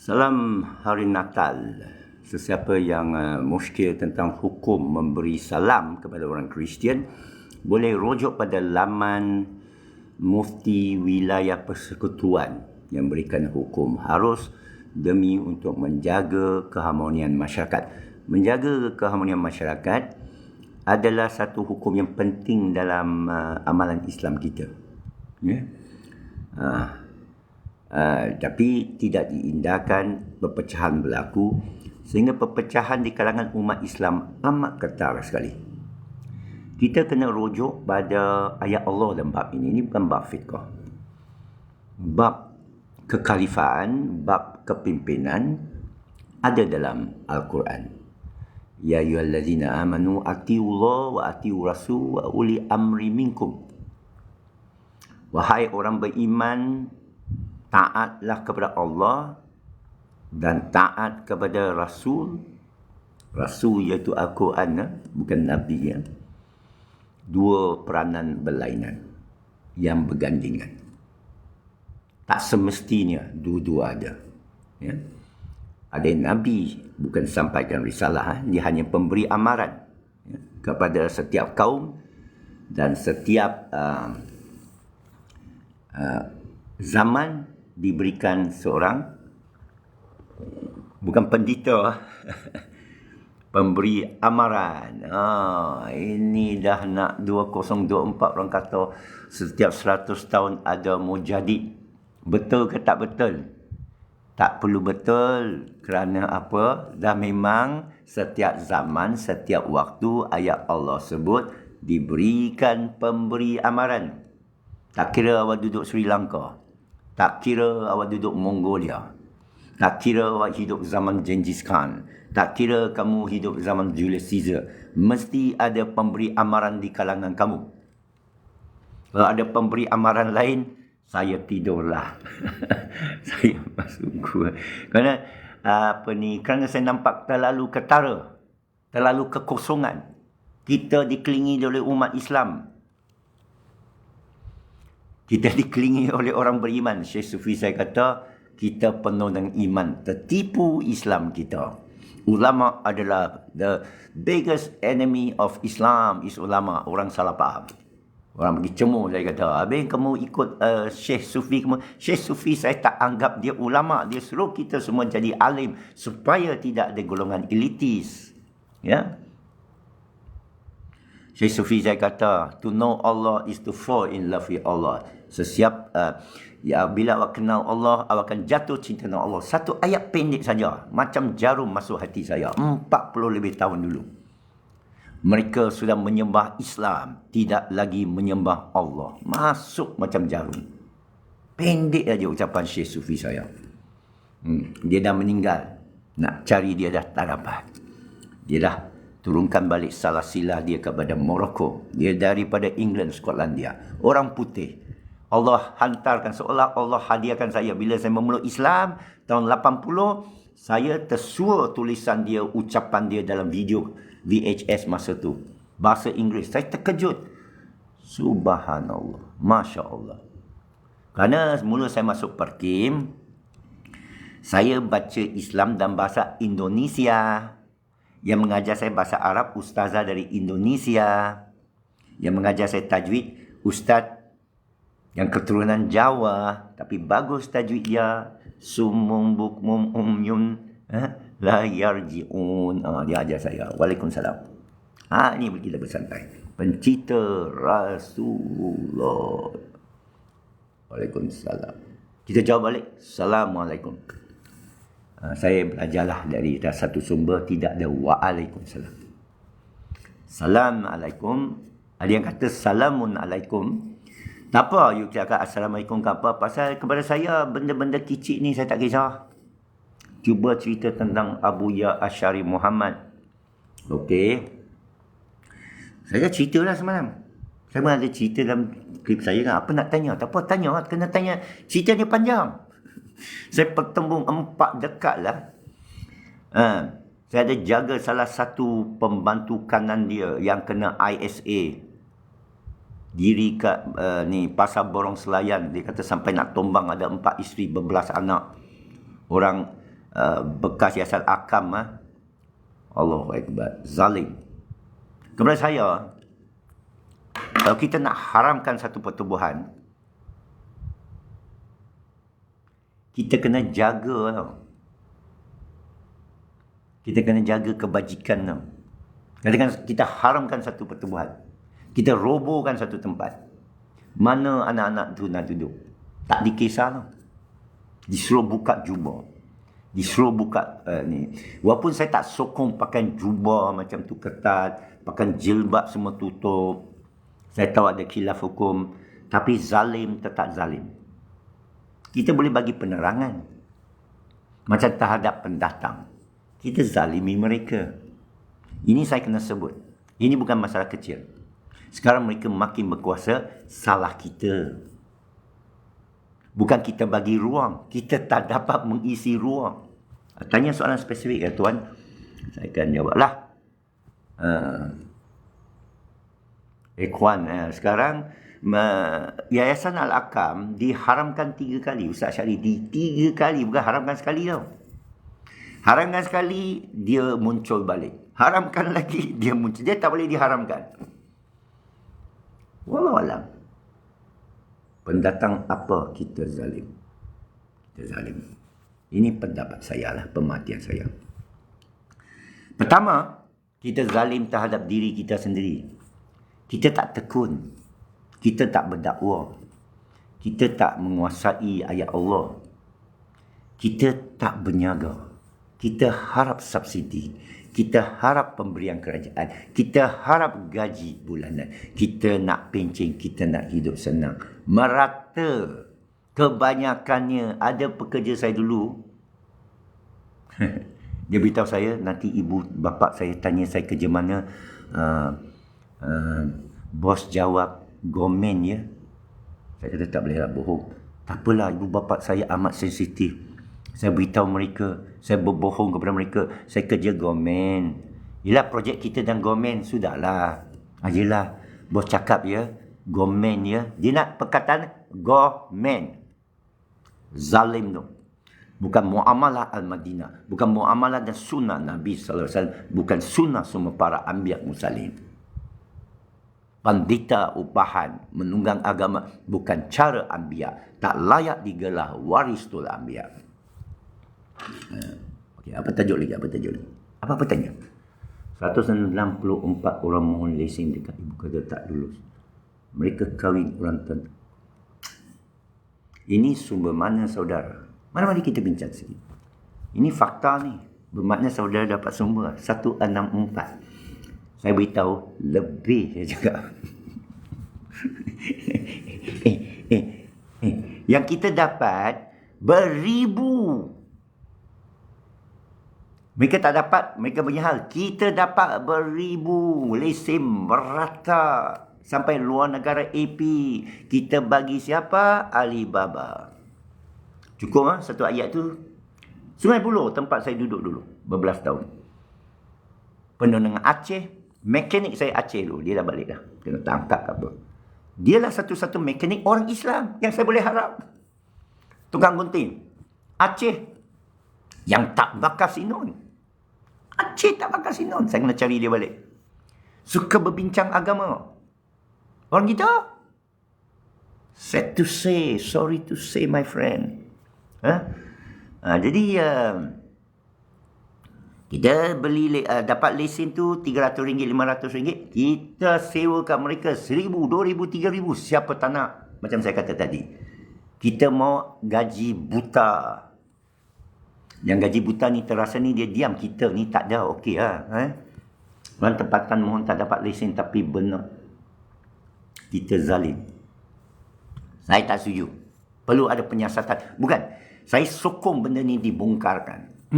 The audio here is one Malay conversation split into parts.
Salam Hari Natal. Sesiapa yang muskil tentang hukum memberi salam kepada orang Kristian, boleh rujuk pada laman Mufti Wilayah Persekutuan yang berikan hukum harus demi untuk menjaga keharmonian masyarakat. Menjaga keharmonian masyarakat adalah satu hukum yang penting dalam amalan Islam kita. Ya. Tapi tidak diindahkan perpecahan berlaku sehingga perpecahan di kalangan umat Islam amat ketara sekali. Kita kena rujuk pada ayat Allah dalam bab ini. Ini bukan bab fiqh. Bab kekhalifaan, bab kepimpinan ada dalam Al-Quran. Ya ayyuhallazina amanu atiullah wa atiu rasul wa uli amri minkum. Wahai orang beriman, taatlah kepada Allah dan taat kepada Rasul. Rasul iaitu Al-Quran, bukan Nabi. Ya. Dua peranan berlainan yang bergandingan. Tak semestinya dua-dua ada. Ya. Ada Nabi bukan sampaikan risalah, dia hanya pemberi amaran kepada setiap kaum dan setiap zaman diberikan seorang, bukan pendeta, pemberi amaran. Ini dah nak 2024, orang kata setiap 100 tahun ada mujadid. Betul ke tak betul? Tak perlu betul. Kerana apa? Dah memang setiap zaman, setiap waktu ayat Allah sebut diberikan pemberi amaran. Tak kira awak duduk Sri Lanka, tak kira awak duduk Mongolia, tak kira awak hidup zaman Genghis Khan, tak kira kamu hidup zaman Julius Caesar, mesti ada pemberi amaran di kalangan kamu. Kalau ada pemberi amaran lain, saya tidurlah. Saya masuk gua. Kerana kerana saya nampak terlalu ketara, terlalu kekosongan. Kita dikelilingi oleh umat Islam. Kita dikelilingi oleh orang beriman. Syekh Sufi saya kata, kita penuh dengan iman. Tertipu Islam kita. Ulama adalah the biggest enemy of Islam is ulama. Orang salah faham. Orang pergi cemur, saya kata, habis kamu ikut Syekh Sufi. Syekh Sufi saya tak anggap dia ulama. Dia suruh kita semua jadi alim supaya tidak ada golongan elitis. Ya. Syekh Sufi saya kata, to know Allah is to fall in love with Allah. Bila awak kenal Allah, awak akan jatuh cinta dengan Allah. Satu ayat pendek saja, macam jarum masuk hati saya. 40 lebih tahun dulu. Mereka sudah menyembah Islam, tidak lagi menyembah Allah. Masuk macam jarum. Pendek aja ucapan Syekh Sufi saya. Dia dah meninggal. Nak cari dia dah tak dapat. Dia dah turunkan balik silsilah dia kepada Morocco. Dia daripada England, Skotlandia. Orang putih. Allah hantarkan, seolah Allah hadiahkan saya. Bila saya memeluk Islam tahun 80, saya tersua tulisan dia, ucapan dia dalam video VHS masa tu. Bahasa Inggeris. Saya terkejut. Subhanallah. Masya Allah. Kerana semula saya masuk Perkim, saya baca Islam dalam bahasa Indonesia. Yang mengajar saya bahasa Arab, ustazah dari Indonesia. Yang mengajar saya tajwid, ustaz yang keturunan Jawa. Tapi bagus tajwid dia. Sumum bukmum umyun la yarji'un. Dia ajar saya. Waalaikumsalam. Ini kita bersantai. Pencipta Rasulullah. Waalaikumsalam. Kita jawab balik. Assalamualaikum. Saya belajarlah dari satu sumber, tidak ada waalaikumsalam. Assalamualaikum. Ada yang kata salamun alaikum. Tak apa you cakap assalamualaikum ke apa. Pasal kepada saya benda-benda kecil ni saya tak kisah. Cuba cerita tentang Abu Ya Asy'ari Muhammad. Okey. Saya ceritalah semalam. Saya pun ada cerita dalam klip saya kan. Apa nak tanya? Tak apa tanya. Kena tanya. Cerita ni panjang. Saya bertembung 4 dekat lah. Saya ada jaga salah satu pembantu kanan dia yang kena ISA. Diri kat pasar Borong Selayan. Dia kata sampai nak tombang, ada 4 isteri, berbelas anak. Orang bekas Yasal Akam. Allahu Akbar. Zalim. Kepada saya, kalau kita nak haramkan satu pertubuhan, kita kena jaga tau. Kita kena jaga kebajikan tau. Katakan kita haramkan satu pertubuhan, kita robohkan satu tempat, mana anak-anak tu nak duduk? Tak dikisah tau. Disuruh buka jubah, disuruh buka ni. Walaupun saya tak sokong pakai jubah macam tu ketat, pakai jilbab semua tutup. Saya tahu ada khilaf hukum, tapi zalim tetap zalim. Kita boleh bagi penerangan. Macam terhadap pendatang, kita zalimi mereka. Ini saya kena sebut. Ini bukan masalah kecil. Sekarang mereka makin berkuasa, salah kita. Bukan kita bagi ruang, kita tak dapat mengisi ruang. Tanya soalan spesifik ya tuan, saya akan jawablah. Ikhwan, sekarang Yayasan Al-Akam diharamkan 3 kali. Ustaz Syari, 3 kali, bukan haramkan sekali tau. Haramkan sekali, dia muncul balik. Haramkan lagi, dia muncul. Dia tak boleh diharamkan. Wallahualam. Pendatang apa kita zalim? Kita zalim. Ini pendapat saya lah, pemerhatian saya. Pertama, kita zalim terhadap diri kita sendiri. Kita tak tekun. Kita tak berdakwah. Kita tak menguasai ayat Allah. Kita tak berniaga. Kita harap subsidi. Kita harap pemberian kerajaan. Kita harap gaji bulanan. Kita nak pencen. Kita nak hidup senang. Merata. Kebanyakannya. Ada pekerja saya dulu. Dia beritahu saya, nanti ibu bapa saya tanya saya kerja mana. Bos jawab, gomen ya. Saya kata tak boleh lah bohong. Tak apalah, ibu bapa saya amat sensitif. Saya beritahu mereka, saya berbohong kepada mereka, saya kerja gomen. Yelah, projek kita dan gomen, sudahlah. Ajalah, bos cakap ya, gomen ya. Dia nak perkataan gomen. Zalim tu. Bukan muamalah Al-Madinah. Bukan muamalah dan sunnah Nabi SAW. Bukan sunnah semua para anbiya mursalin. Pandita upahan, menunggang agama, bukan cara anbiya. Tak layak digelar warisul anbiya. Okay, apa tajuk lagi? Apa tanya? 164 orang mohon lesen dekat ibu kota tak lulus. Mereka kahwin orang tuan. Ini sumber mana saudara? Mari kita bincang sikit. Ini fakta ni. Bermakna saudara dapat sumber 164. Saya beritahu lebih saya cakap. Yang kita dapat beribu. Mereka tak dapat, mereka punya hal. Kita dapat beribu lesen merata sampai luar negara AP. Kita bagi siapa? Alibaba. Cukup satu ayat tu. Sungai Buloh tempat saya duduk dulu berbelas tahun. Penuh dengan Aceh. Mekanik saya Aceh dulu. Dia dah balik dah. Kena tangkap ke apa. Dialah satu-satu mekanik orang Islam yang saya boleh harap. Tukang gunting. Aceh. Yang tak bakar sinun. Aceh tak bakar sinun. Saya kena cari dia balik. Suka berbincang agama. Orang kita. Sad to say. Sorry to say my friend. Jadi kita beli dapat lesen tu RM300, RM500. Kita sewakan mereka RM1,000, RM2,000, RM3,000. Siapa tak nak? Macam saya kata tadi. Kita mau gaji buta. Yang gaji buta ni terasa ni dia diam. Kita ni tak ada. Okey lah. Orang tempatan mohon tak dapat lesen tapi benar. Kita zalim. Saya tak setuju. Perlu ada penyiasatan. Bukan. Saya sokong benda ni dibongkarkan.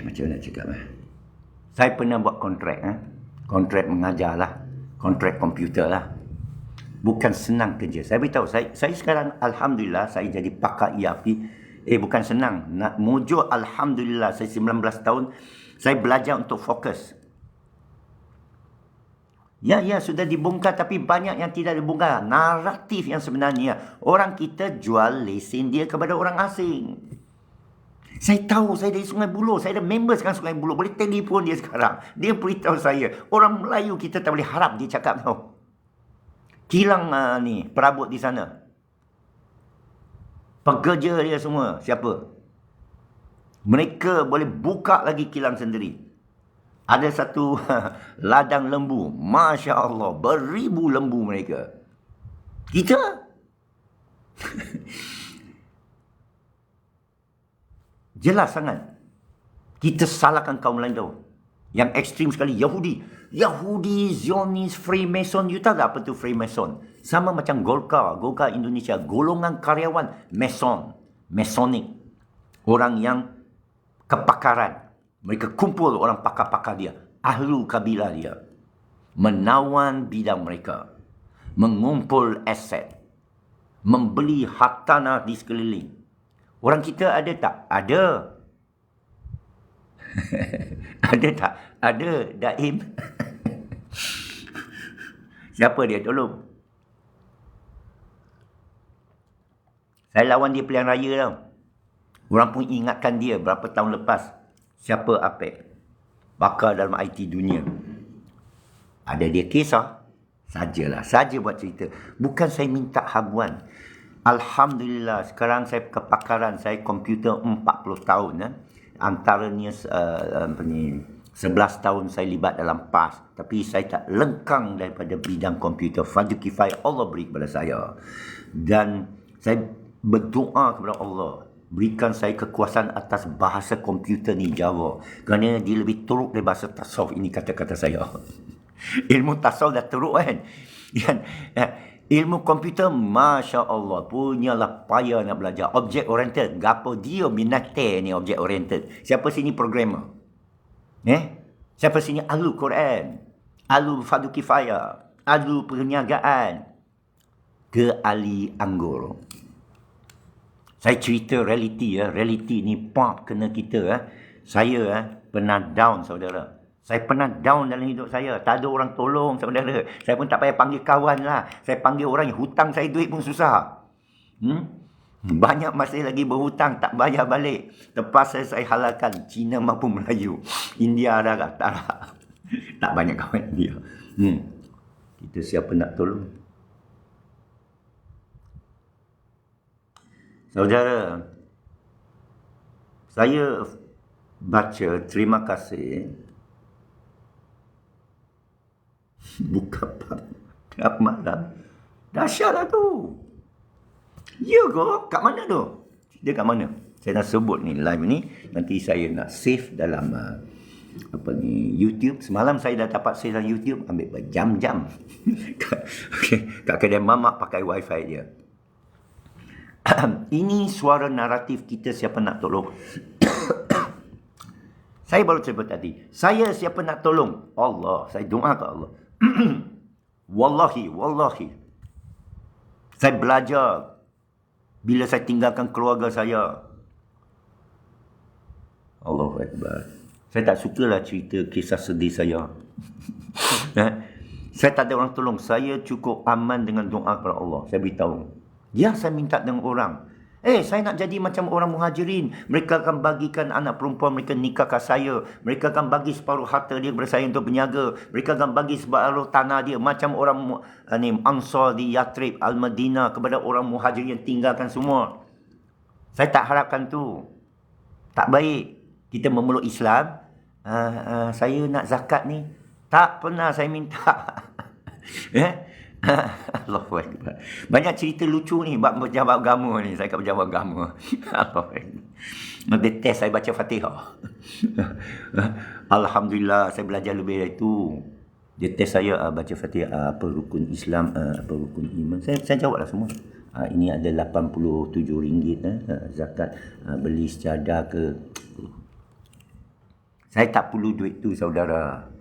Macam mana nak cakap? Saya pernah buat kontrak. Kontrak mengajar lah. Kontrak komputer lah. Bukan senang kerja. Saya beritahu, saya sekarang Alhamdulillah saya jadi pakar ERP. Bukan senang. Nak mujuk Alhamdulillah. Saya 19 tahun. Saya belajar untuk fokus. Ya, ya, sudah dibongkar tapi banyak yang tidak dibongkar. Naratif yang sebenarnya. Orang kita jual lesen dia kepada orang asing. Saya tahu, saya dari Sungai Buloh. Saya ada member sekarang Sungai Buloh. Boleh telefon dia sekarang. Dia beritahu saya. Orang Melayu kita tak boleh harap dia cakap tau. Kilang ni, perabot di sana. Pekerja dia semua, siapa? Mereka boleh buka lagi kilang sendiri. Ada satu ladang lembu. Masya Allah, beribu lembu mereka. Kita? Jelas sangat. Kita salahkan kaum lain tau. Yang ekstrim sekali, Yahudi. Yahudi, Zionis, Freemason. You tahu tak apa tu Freemason? Sama macam Golkar. Golkar Indonesia. Golongan karyawan Mason. Masonic. Orang yang kepakaran. Mereka kumpul orang pakar-pakar dia. Ahlu kabilah dia. Menawan bidang mereka. Mengumpul aset. Membeli hak tanah di sekeliling. Orang kita ada tak? Ada. Ada tak? Ada, Daim. Siapa dia? Tolong. Saya lawan dia pilihan raya tau. Orang pun ingatkan dia berapa tahun lepas. Siapa Apek? Bakar dalam IT dunia. Ada dia kisah. Sajalah. Saja buat cerita. Bukan saya minta habuan. Alhamdulillah. Sekarang saya kepakaran. Saya komputer 40 tahun. Antaranya 11 tahun saya libat dalam PAS. Tapi saya tak lengkang daripada bidang komputer. Fardu kifayah Allah beri kepada saya. Dan saya berdoa kepada Allah. Berikan saya kekuasaan atas bahasa komputer ni Jawa. Kerana dia lebih teruk dari bahasa tasawuf. Ini kata-kata saya. Ilmu tasawuf dah teruk kan. Ilmu komputer, Masya Allah, punyalah payah nak belajar. Object oriented. Gapo dia minate ni object oriented. Siapa sini programmer? Siapa sini ahlu Quran? Ahlu fardu kifayah? Ahlu perniagaan? Ke ahli anggur? Saya cerita realiti ya. Realiti ni pop kena kita. Saya pernah down saudara. Saya pernah down dalam hidup saya. Tak ada orang tolong saudara. Saya pun tak payah panggil kawan lah. Saya panggil orang yang hutang saya duit pun susah. Banyak masih lagi berhutang tak bayar balik. Terpaksa saya halalkan Cina maupun Melayu. India ada tak? Tak banyak kawan dia. Kita siapa nak tolong? Saudara, saya baca terima kasih buka pub malam. Dahsyat lah tu. Ya ke? Kat mana tu? Dia kat mana? Saya nak sebut ni live ni. Nanti saya nak save dalam YouTube. Semalam saya dah dapat save dalam YouTube. Ambil berjam-jam. Okay. Kat kedai mamak pakai wifi dia. Ini suara naratif kita siapa nak tolong. Saya baru sebut tadi. Saya siapa nak tolong? Allah. Saya doa ke Allah. Wallahi. Saya belajar. Bila saya tinggalkan keluarga saya. Allahu Akbar. Saya tak sukalah cerita kisah sedih saya. Saya tak ada orang tolong. Saya cukup aman dengan doa kepada Allah. Saya beritahu. Ya, saya minta dengan orang. Saya nak jadi macam orang muhajirin. Mereka akan bagikan anak perempuan mereka nikahkan saya. Mereka akan bagi separuh harta dia kepada saya untuk berniaga. Mereka akan bagi separuh tanah dia. Macam orang Ansar di Yathrib, Al-Madinah kepada orang muhajirin yang tinggalkan semua. Saya tak harapkan tu. Tak baik. Kita memeluk Islam. Saya nak zakat ni. Tak pernah saya minta. Allahu Akbar. Banyak cerita lucu ni bab pejabat agama ni. Saya kat pejabat agama. Allahu Akbar. Dia test saya baca Fatihah. Alhamdulillah saya belajar lebih dari itu. Dia test saya baca Fatihah, apa rukun Islam, apa rukun iman. Saya jawablah semua. Ini ada RM87 zakat, beli sejadah ke. Saya tak perlu duit tu saudara.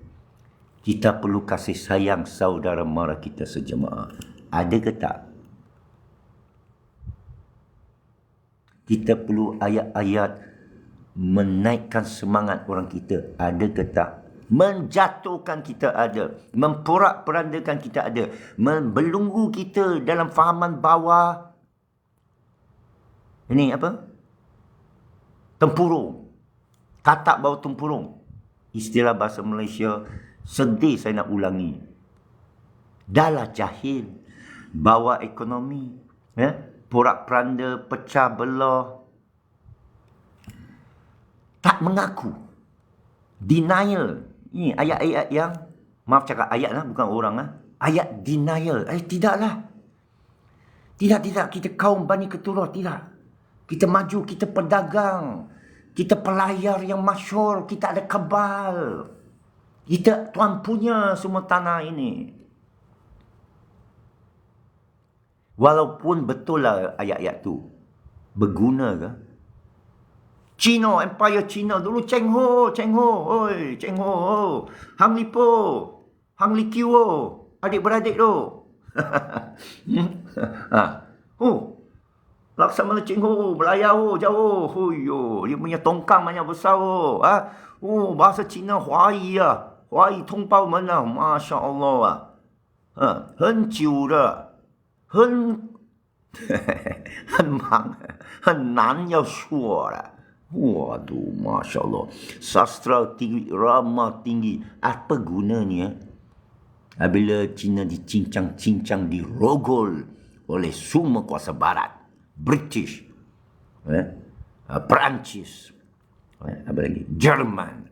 Kita perlu kasih sayang saudara mara kita sejemaah. Ada ke tak? Kita perlu ayat-ayat menaikkan semangat orang kita. Ada ke tak? menjatuhkan kita ada, memporak-perandakan kita ada, membelenggu kita dalam fahaman bawah. Ini apa? Tempurung. Katak bawah tempurung. Istilah bahasa Malaysia, sedih saya nak ulangi. Dahlah jahil, bawa ekonomi, porak-peranda, pecah belah, tak mengaku, denial. Ini ayat-ayat yang, maaf cakap ayat lah, bukan orang lah. Ayat denial. Tidaklah. Tidak. Kita kaum Bani Keturah, tidak. Kita maju, kita pedagang. Kita pelayar yang masyhur. Kita ada kebal. Kita tuan punya semua tanah ini. Walaupun betul lah ayat-ayat tu. Berguna ke? Cina, Empire Cina dulu Cheng Ho, oi, Cheng Ho, Hang Lipo, Hang Likiu, adik-beradik tu. Laksamana Cheng Ho, belayar jauh, dia punya tongkang banyak besar. Bahasa Cina Huai lah, Huai Tongpao Men lah, Masya Allah. 很久了，很忙，很难要说了。Waduh, Masya Allah. Sastra tinggi, ramah tinggi. Apa gunanya? Apabila Cina dicincang-cincang, dirogol oleh semua kuasa barat. British. Perancis. Apa lagi? Jerman.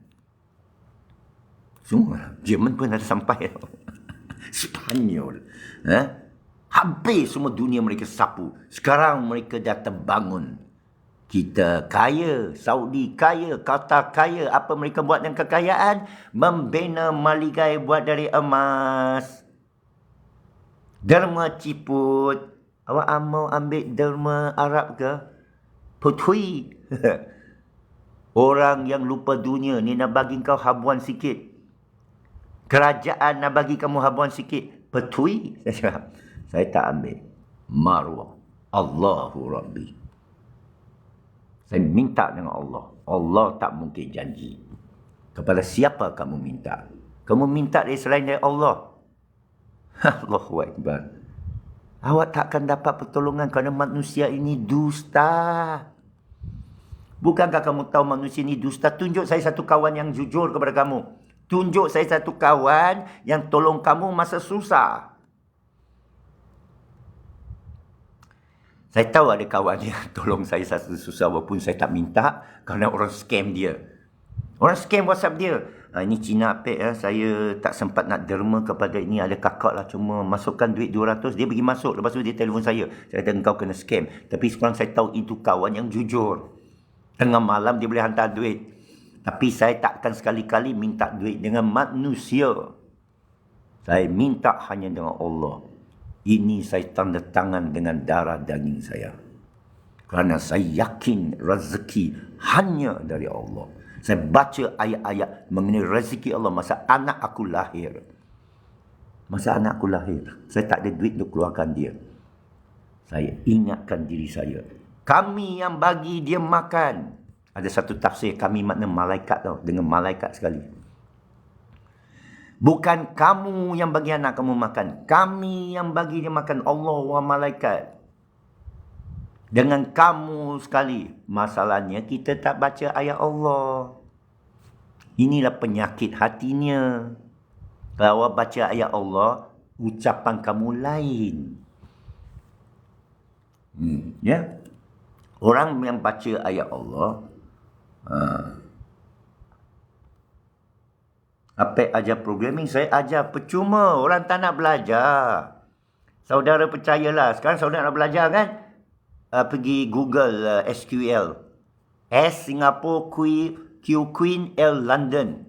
Semua. Jerman pun ada sampai. Spanyol. Habis semua dunia mereka sapu. Sekarang mereka dah terbangun. Kita kaya, Saudi kaya, Qatar kaya. Apa mereka buat dengan kekayaan? Membina maligai buat dari emas. Derma ciput. Awak mau ambil derma Arab ke? Putui. Orang yang lupa dunia ni nak bagi kau habuan sikit. Kerajaan nak bagi kamu habuan sikit. Putui. Saya tak ambil. Marwah. Allahu Rabbi. Saya minta dengan Allah. Allah tak mungkin janji. Kepada siapa kamu minta? Kamu minta dari selain dari Allah. Allahu Akbar. Awak takkan dapat pertolongan kerana manusia ini dusta. Bukankah kamu tahu manusia ini dusta? Tunjuk saya satu kawan yang jujur kepada kamu. Tunjuk saya satu kawan yang tolong kamu masa susah. Saya tahu ada kawan yang tolong saya satu susah walaupun saya tak minta kerana orang scam dia. Orang scam WhatsApp dia. Ini Cina Apek saya tak sempat nak derma kepada ini, ada kakak lah, cuma masukkan duit 200, dia pergi masuk. Lepas tu dia telefon saya. Saya kata engkau kena scam. Tapi sekarang saya tahu itu kawan yang jujur. Tengah malam dia boleh hantar duit. Tapi saya takkan sekali-kali minta duit dengan manusia. Saya minta hanya dengan Allah. Ini saya tanda tangan dengan darah daging saya. Kerana saya yakin rezeki hanya dari Allah. Saya baca ayat-ayat mengenai rezeki Allah masa anak aku lahir. Masa anak aku lahir, saya tak ada duit untuk keluarkan dia. Saya ingatkan diri saya. Kami yang bagi dia makan. Ada satu tafsir, kami makna malaikat tau. Dengan malaikat sekali. Bukan kamu yang bagi anak kamu makan. Kami yang bagi dia makan. Allah wa malaikat. Dengan kamu sekali. Masalahnya kita tak baca ayat Allah. Inilah penyakit hatinya. Kalau awak baca ayat Allah, ucapan kamu lain. Ya. Orang yang baca ayat Allah, Apek ajar programming, saya ajar percuma. Orang tak nak belajar. Saudara percayalah. Sekarang saudara nak belajar kan? Pergi Google SQL. S Singapore, Q Queen, L London.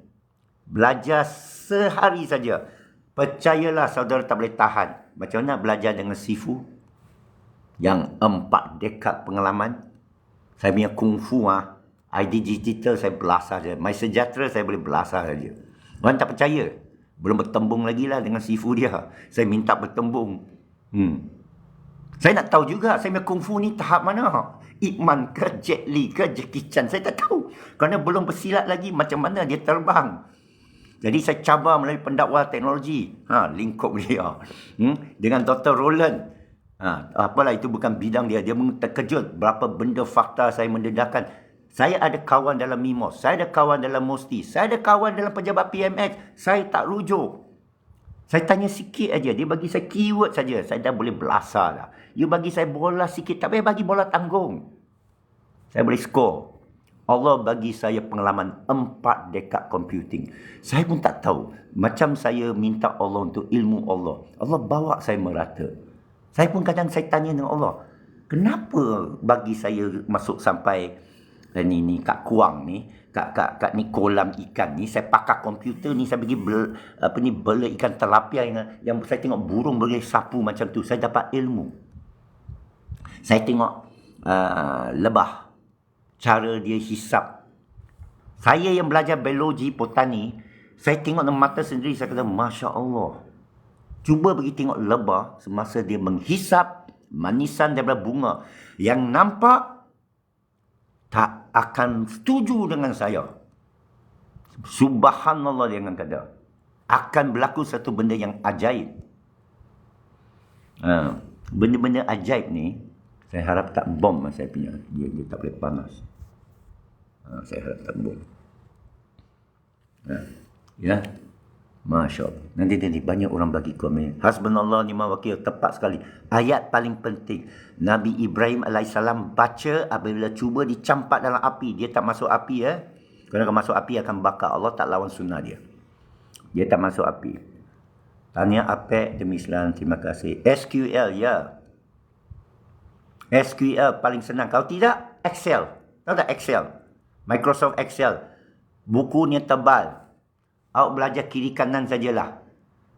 Belajar sehari saja. Percayalah saudara tak boleh tahan. Macam mana belajar dengan Sifu? Yang 4 dekad pengalaman. Saya punya kungfu ID digital saya belasah saja. My Sejahtera saya boleh belasah saja. Orang tak percaya. Belum bertembung lagi lah dengan Sifu dia. Saya minta bertembung. Saya nak tahu juga saya punya kungfu ni tahap mana. Ip Man ke, Jet Li ke, Jackie Chan. Saya tak tahu. Kerana belum bersilat lagi macam mana dia terbang. Jadi saya cabar melalui pendakwah teknologi. Lingkup dia. Dengan Dr. Roland. Apalah itu bukan bidang dia. Dia terkejut berapa benda fakta saya mendedahkan. Saya ada kawan dalam MIMOS. Saya ada kawan dalam MOSTI. Saya ada kawan dalam pejabat PMX. Saya tak rujuk. Saya tanya sikit aja. Dia bagi saya keyword saja. Saya dah boleh belasah dah. Dia bagi saya bola sikit. Tak payah bagi bola tanggung. Saya boleh skor. Allah bagi saya pengalaman 4 dekad computing. Saya pun tak tahu. Macam saya minta Allah untuk ilmu Allah. Allah bawa saya merata. Saya pun kadang saya tanya dengan Allah. Kenapa bagi saya masuk sampai ni kat Kuang ni, kat ni kolam ikan ni, saya pakai komputer ni, saya pergi bela ikan tilapia yang saya tengok burung boleh sapu macam tu. Saya dapat ilmu. Saya tengok lebah. Cara dia hisap. Saya yang belajar biologi, botani, saya tengok dengan mata sendiri, saya kata, Masya Allah. Cuba pergi tengok lebah semasa dia menghisap manisan daripada bunga. Yang nampak, tak akan setuju dengan saya. Subhanallah dia akan kata. Akan berlaku satu benda yang ajaib. Benda-benda ajaib ni, saya harap tak bom saya punya. Dia tak boleh panas. Saya harap tak bom. Ya. Masya Allah. Nanti banyak orang bagi komen. Hasbunallah ni'mal wakil. Tepat sekali. Ayat paling penting. Nabi Ibrahim AS baca apabila cuba dicampak dalam api. Dia tak masuk api ya. Kerana kalau masuk api akan bakar. Allah tak lawan sunnah dia. Dia tak masuk api. Tanya Apek demi Islam. Terima kasih. SQL ya. SQL paling senang. Kalau tidak, Excel. Tahu tak Excel? Microsoft Excel. Bukunya tebal. Awak belajar kiri kanan sajalah.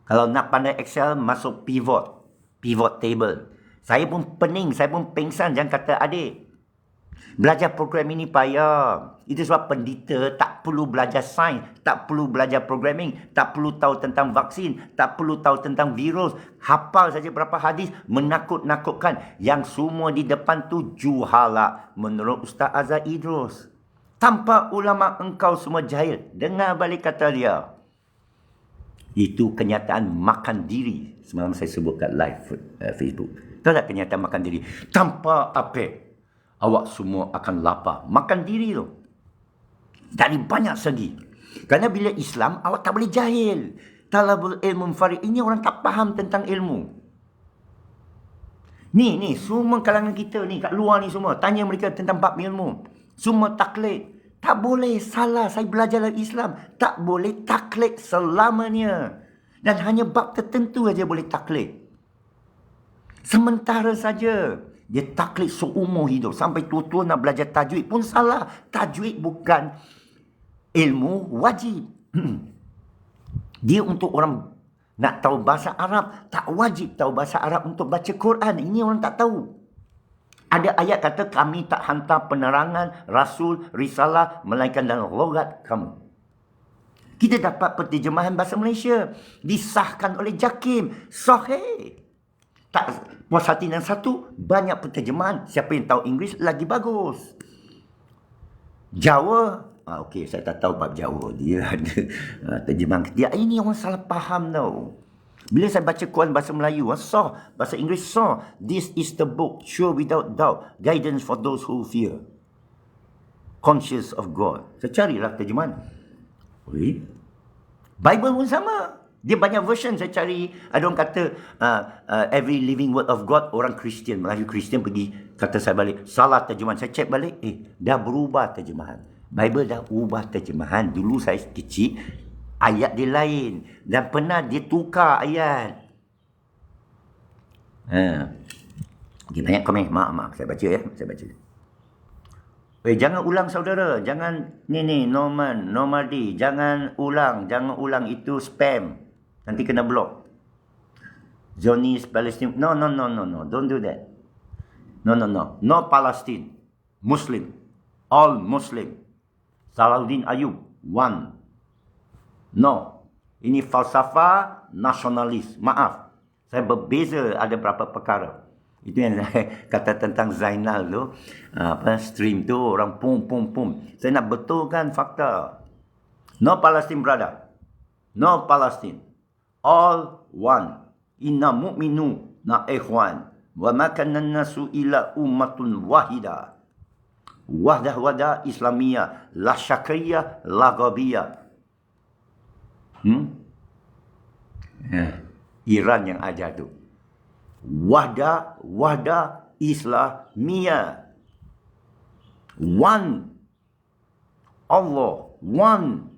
Kalau nak pandai Excel, masuk pivot. Pivot table. Saya pun pening, saya pun pengsan. Jangan kata adik. Belajar program ini payah. Itu sebab pendeta tak perlu belajar sains, tak perlu belajar programming, tak perlu tahu tentang vaksin, tak perlu tahu tentang virus. Hafal saja berapa hadis, menakut-nakutkan. Yang semua di depan tu juhala. Menurut Ustaz Azhar Idrus. Tanpa ulama engkau semua jahil. Dengar balik kata dia. Itu kenyataan makan diri. Semalam saya sebut kat live Facebook. Tahu tak kenyataan makan diri? Tanpa apa? Awak semua akan lapar. Makan diri tu. Dari banyak segi. Kerana bila Islam, awak tak boleh jahil. Talabul ilmu farid. Ini orang tak faham tentang ilmu. Ni, semua kalangan kita ni, kat luar ni semua. Tanya mereka tentang bab ilmu. Semua taklid. Tak boleh, salah. Saya belajar dalam Islam. Tak boleh taklid selamanya. Dan hanya bab tertentu saja boleh taklid. Sementara saja. Dia taklid seumur hidup. Sampai tua-tua nak belajar tajwid pun salah. Tajwid bukan ilmu wajib. Dia untuk orang nak tahu bahasa Arab. Tak wajib tahu bahasa Arab untuk baca Quran. Ini orang tak tahu. Ada ayat kata kami tak hantar penerangan, rasul, risalah melainkan dalam logat kamu. Kita dapat penterjemahan bahasa Malaysia. Disahkan oleh JAKIM. Sahih. Tak puas hati dengan satu, banyak penterjemahan. Siapa yang tahu Inggeris lagi bagus. Jawa, okey, saya tak tahu bab Jawa. Dia ada terjemahan. Dia ini orang salah faham tau. Bila saya baca Quran bahasa Melayu, sah. Bahasa Inggeris sah. This is the book, sure without doubt. Guidance for those who fear. Conscious of God. Saya carilah terjemahan. Bible pun sama. Dia banyak version saya cari. Ada orang kata, every living word of God, orang Kristian, Melayu Kristian pergi, kata saya balik, salah terjemahan. Saya cek balik, dah berubah terjemahan. Bible dah ubah terjemahan. Dulu saya kecil, ayat dia lain. Dan pernah dia tukar ayat. Okay, banyak komen. Maaf. Saya baca ya. Saya baca. Jangan ulang saudara. Jangan ni Norman, Normandy. Jangan ulang. Itu spam. Nanti kena blok. Zionist Palestine. No. Don't do that. No. No Palestine. Muslim. All Muslim. Salahuddin Ayub. One. No. Ini falsafah nasionalis. Maaf. Saya berbeza ada berapa perkara. Itu yang saya kata tentang Zainal tu. Stream tu orang pum. Saya nak betulkan fakta. No Palestine brother. No Palestine. All one. Inna mu'minu na ikhwan. Wa ma kana nasu ila ummatun wahida. Wahdah Islamiyah. La Syakriyah, la Ghabiyah. Iran yang ajar tu. Wahdah Islamiyah. One. Allah. One.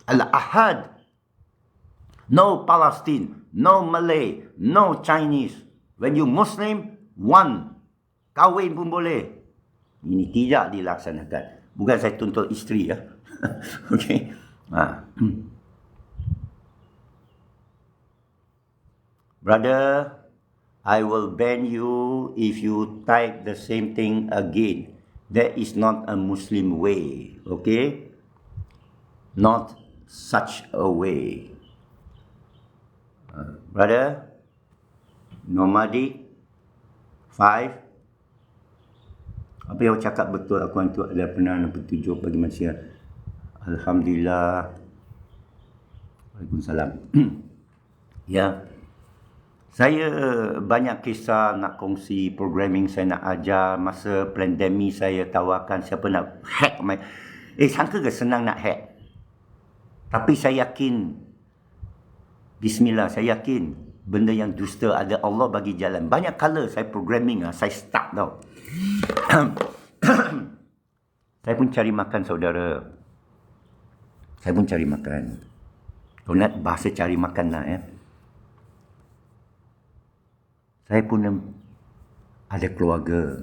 Al-Ahad. No Palestine. No Malay. No Chinese. When you Muslim, one. Kahwin pun boleh. Ini tidak dilaksanakan. Bukan saya tuntut isteri ya. Okey. Brother, I will ban you if you type the same thing again. That is not a Muslim way. Okay? Not such a way. Brother, nomadic 5. Apa yang awak cakap betul, Al-Quran itu adalah penerangan petunjuk bagi manusia. Alhamdulillah. Waalaikumsalam. Ya. Saya banyak kisah nak kongsi, programming saya nak ajar. Masa pandemik saya tawarkan siapa nak hack my... sangka ke senang nak hack? Tapi saya yakin, bismillah, saya yakin benda yang dusta ada Allah bagi jalan. Banyak kala saya programming, saya stuck tau. Saya pun cari makan, saudara. Saya pun cari makan. Kalau nak bahasa cari makan lah ya. Saya pun ada keluarga.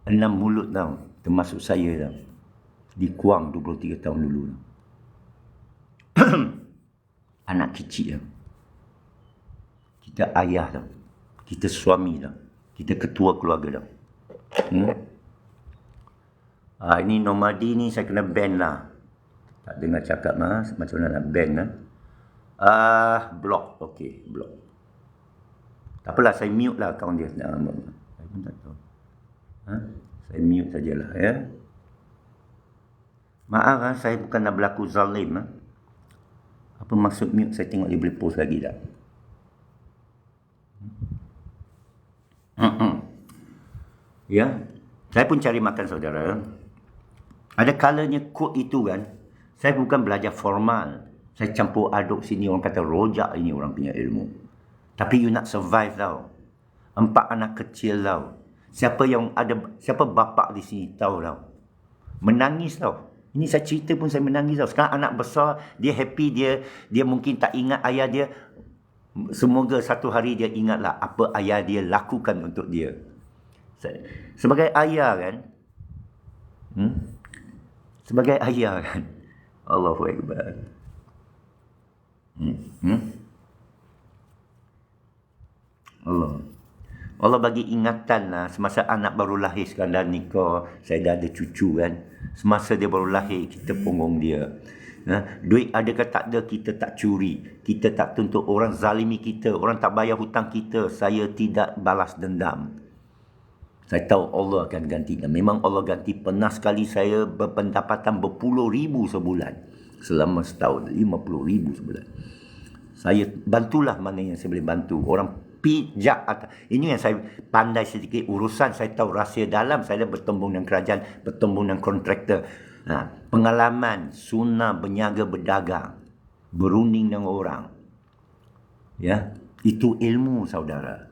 6 mulut tau, termasuk saya tau. Di Kuang 23 tahun dulu. Anak kecil tau. Kita ayah tau. Kita suami tau. Kita ketua keluarga tau. Ini nomadi ni saya kena ban lah. Tak dengar cakap mas, macam mana nak ban lah. Block, okey, block. Tak apalah, saya mute lah akaun dia. Saya pun tak tahu. Saya mute sajalah ya. Maaf saya bukan nak berlaku zalim. Apa maksud mute? Saya tengok dia boleh post lagi tak? Ya, saya pun cari makan, saudara. Ada kalanya kod itu kan, saya bukan belajar formal. Saya campur aduk sini, orang kata rojak ini orang punya ilmu. Tapi you nak survive tau. 4 anak kecil tau. Siapa bapa di sini tahu tau. Menangis tau. Ini saya cerita pun saya menangis tau. Sekarang anak besar, dia happy, dia mungkin tak ingat ayah dia. Semoga satu hari dia ingatlah apa ayah dia lakukan untuk dia. Sebagai ayah kan, sebagai ayah kan, Allahu Akbar. Allah bagi ingatan lah. Semasa anak baru lahir, sekarang dah nikah, saya dah ada cucu kan. Semasa dia baru lahir, kita punggung dia. Duit ada ke tak ada, kita tak curi. Kita tak tuntut orang zalimi kita. Orang tak bayar hutang kita, saya tidak balas dendam. Saya tahu Allah akan gantikan. Memang Allah ganti. Pernah sekali saya berpendapatan berpuluh ribu sebulan. Selama setahun, 50 ribu sebulan. Saya bantulah mana yang saya boleh bantu. Orang pijak atas. Ini yang saya pandai sedikit urusan. Saya tahu rahsia dalam. Saya dah bertembung dengan kerajaan, bertembung dengan kontraktor. Pengalaman, sunnah, berniaga, berdagang. Berunding dengan orang. Ya, itu ilmu, saudara.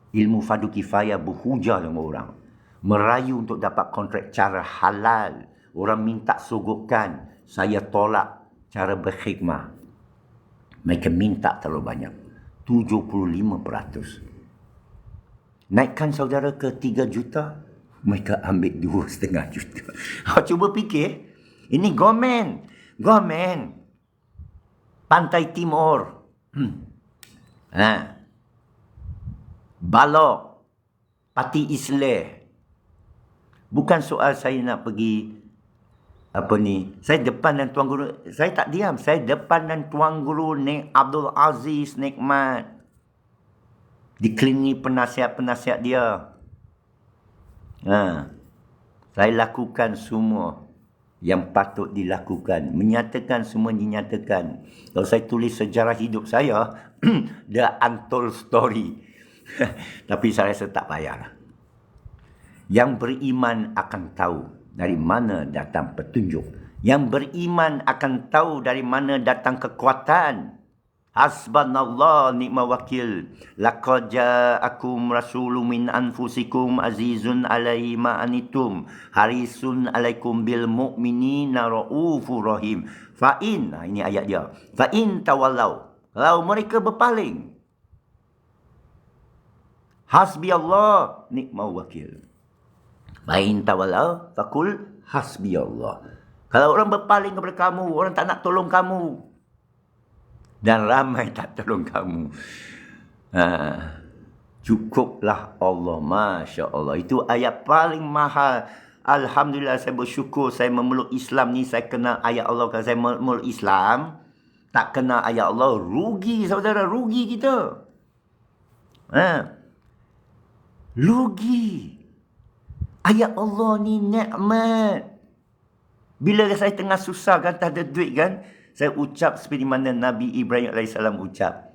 Ilmu fardu kifayah, berhujah dengan orang. Merayu untuk dapat kontrak cara halal. Orang minta sogokan, saya tolak cara berkhidmah. Mereka minta terlalu banyak. 75%. Naikkan saudara ke 3 juta, mereka ambil 2,5 juta. Cuba fikir, ini Gomen. Pantai Timur. Balok, Pati Isleh. Bukan soal saya nak pergi saya depan dan Tuan Guru, saya tak diam. Saya depan dan Tuan Guru Nek Abdul Aziz Nikmat, dikelilingi penasihat-penasihat dia. Saya lakukan semua. yang patut dilakukan. Menyatakan semua dinyatakan. Kalau saya tulis sejarah hidup saya, the untold story. Tapi saya rasa tak payahlah. Yang beriman akan tahu dari mana datang petunjuk. Yang beriman akan tahu dari mana datang kekuatan. Hasbunallah ni'mal wakil. Laqad ja'akum rasulun min anfusikum azizun alaihi ma anitum harisun alaikum bil mu'minina raufur rahim. Ini ayat dia. Fa in tawallau. Kalau mereka berpaling. Hasbi Allah ni'mal wakil. Fa in tawallau faqul hasbi Allah. Kalau orang berpaling kepada kamu, orang tak nak tolong kamu. Dan ramai tak tolong kamu. Cukuplah Allah. Masya Allah. Itu ayat paling mahal. Alhamdulillah saya bersyukur saya memeluk Islam ni. Saya kenal ayat Allah. Kalau saya memeluk Islam, tak kenal ayat Allah, rugi saudara. Rugi kita. Rugi. Ayat Allah ni nikmat. Bila saya tengah susah kan, tak ada duit kan, saya ucap seperti mana Nabi Ibrahim AS ucap.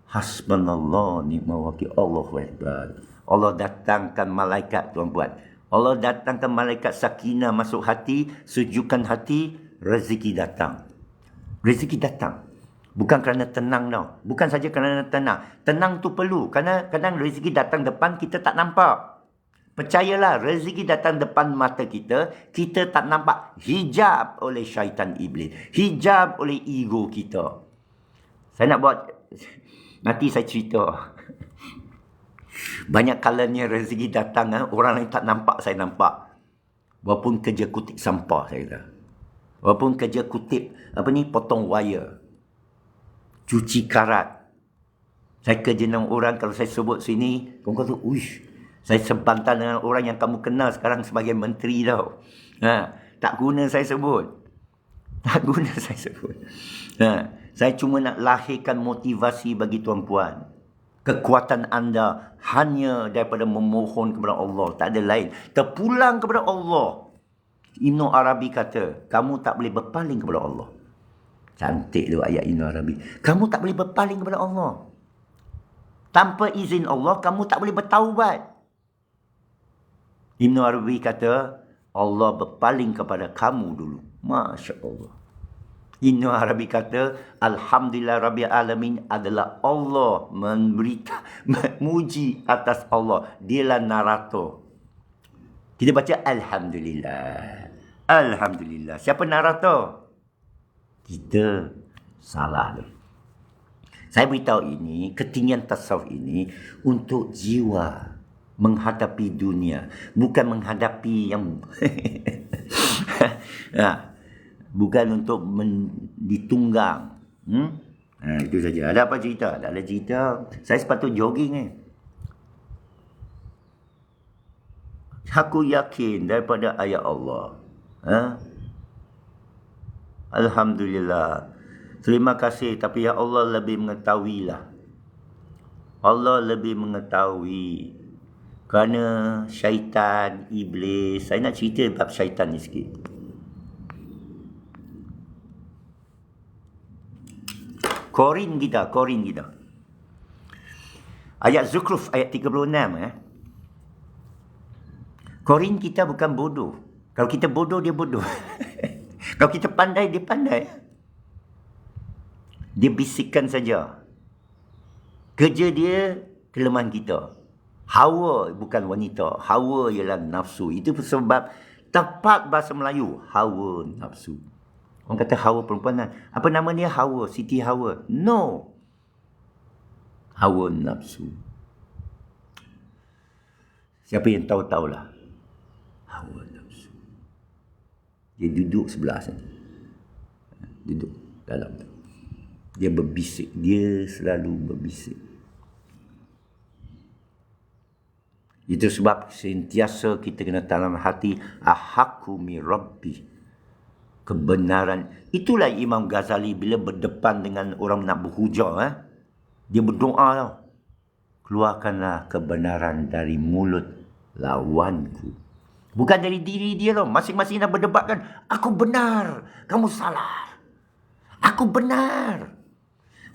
Hasbunallah ni'mal wakil. Allahu Akbar. Allah datangkan malaikat, tuan-puan. Allah datangkan malaikat sakinah masuk hati, sejukkan hati, rezeki datang. Rezeki datang. Bukan kerana tenang tau. Bukan saja kerana tenang. Tenang tu perlu. Kerana kadang rezeki datang depan, kita tak nampak. Percayalah, rezeki datang depan mata kita, kita tak nampak. Hijab oleh syaitan iblis. Hijab oleh ego kita. Saya nak buat, nanti saya cerita. Banyak kalanya rezeki datang, orang lain tak nampak, saya nampak. Walaupun kerja kutip sampah, saya kata. Walaupun kerja kutip, potong wire. Cuci karat. Saya kerja dengan orang, kalau saya sebut sini, kau kata, uish. Saya sebantal dengan orang yang kamu kenal sekarang sebagai menteri tau. Tak guna saya sebut. Tak guna saya sebut. Saya cuma nak lahirkan motivasi bagi tuan-puan. Kekuatan anda hanya daripada memohon kepada Allah. Tak ada lain. Terpulang kepada Allah. Ibn Arabi kata, kamu tak boleh berpaling kepada Allah. Cantik tu ayat Ibn Arabi. Kamu tak boleh berpaling kepada Allah. Tanpa izin Allah, kamu tak boleh bertaubat. Ibn Arabi kata, Allah berpaling kepada kamu dulu. Masya Allah. Ibn Arabi kata, Alhamdulillah Rabbil Alamin adalah Allah memuji atas Allah. Dialah narator. Kita baca Alhamdulillah. Alhamdulillah. Siapa narator? Kita salah. Saya beritahu ini, ketinggian tasawuf ini untuk jiwa menghadapi dunia, bukan menghadapi yang bukan untuk ditunggang. Itu saja. Ada apa cerita? Tak ada cerita. Saya sepatut jogging Aku yakin daripada ayat Allah. Alhamdulillah. Terima kasih. Tapi ya Allah lebih mengetahuilah. Allah lebih mengetahui. Kerana syaitan, iblis. Saya nak cerita bab syaitan ni sikit. Korin kita. Ayat Zukhruf, ayat 36. Korin kita bukan bodoh. Kalau kita bodoh, dia bodoh. Kalau kita pandai, dia pandai. Dia bisikkan saja. Kerja dia, kelemahan kita. Hawa bukan wanita. Hawa ialah nafsu. Itu sebab tepat bahasa Melayu. Hawa nafsu. Orang kata Hawa perempuan. Apa nama dia? Hawa. Siti Hawa. No. Hawa nafsu. Siapa yang tahu-tahulah. Hawa nafsu. Dia duduk sebelah sana. Duduk dalam tu. Dia berbisik. Dia selalu berbisik. Itu sebab sentiasa kita kena tanam hati ahakku mi rabbi. Kebenaran. Itulah Imam Ghazali bila berdepan dengan orang nak berhujah. Dia berdoa tau. Keluarkanlah kebenaran dari mulut lawanku. Bukan dari diri dia tau. Masing-masing dah berdebat kan. Aku benar, kamu salah. Aku benar.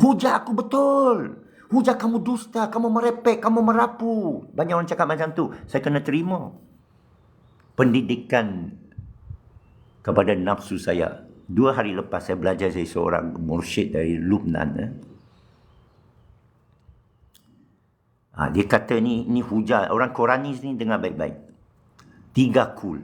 Hujah aku betul. Hujah kamu dusta, kamu merepek, kamu merapu. Banyak orang cakap macam tu. Saya kena terima. Pendidikan kepada nafsu saya. 2 hari lepas saya belajar dari seorang mursyid dari Lubnan. Dia kata ni hujah. Orang Quranis ni dengar baik-baik. 3 kul.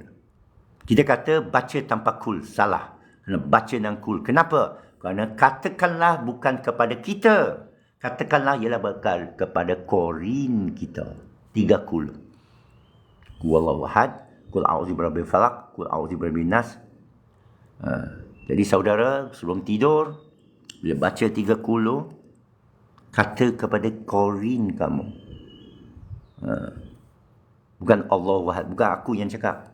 Kita kata baca tanpa kul. Salah. Kena baca dengan kul. Kenapa? Kerana katakanlah bukan kepada kita. Katakanlah ialah bakal kepada korin kita. 3 kul. Wallahu ahad. Kul a'udzu birabbil falaq. Kul a'udzu birabbin nas. Jadi saudara, sebelum tidur, bila baca 3 kul, kata kepada korin kamu. Bukan Allah wahad. Bukan aku yang cakap.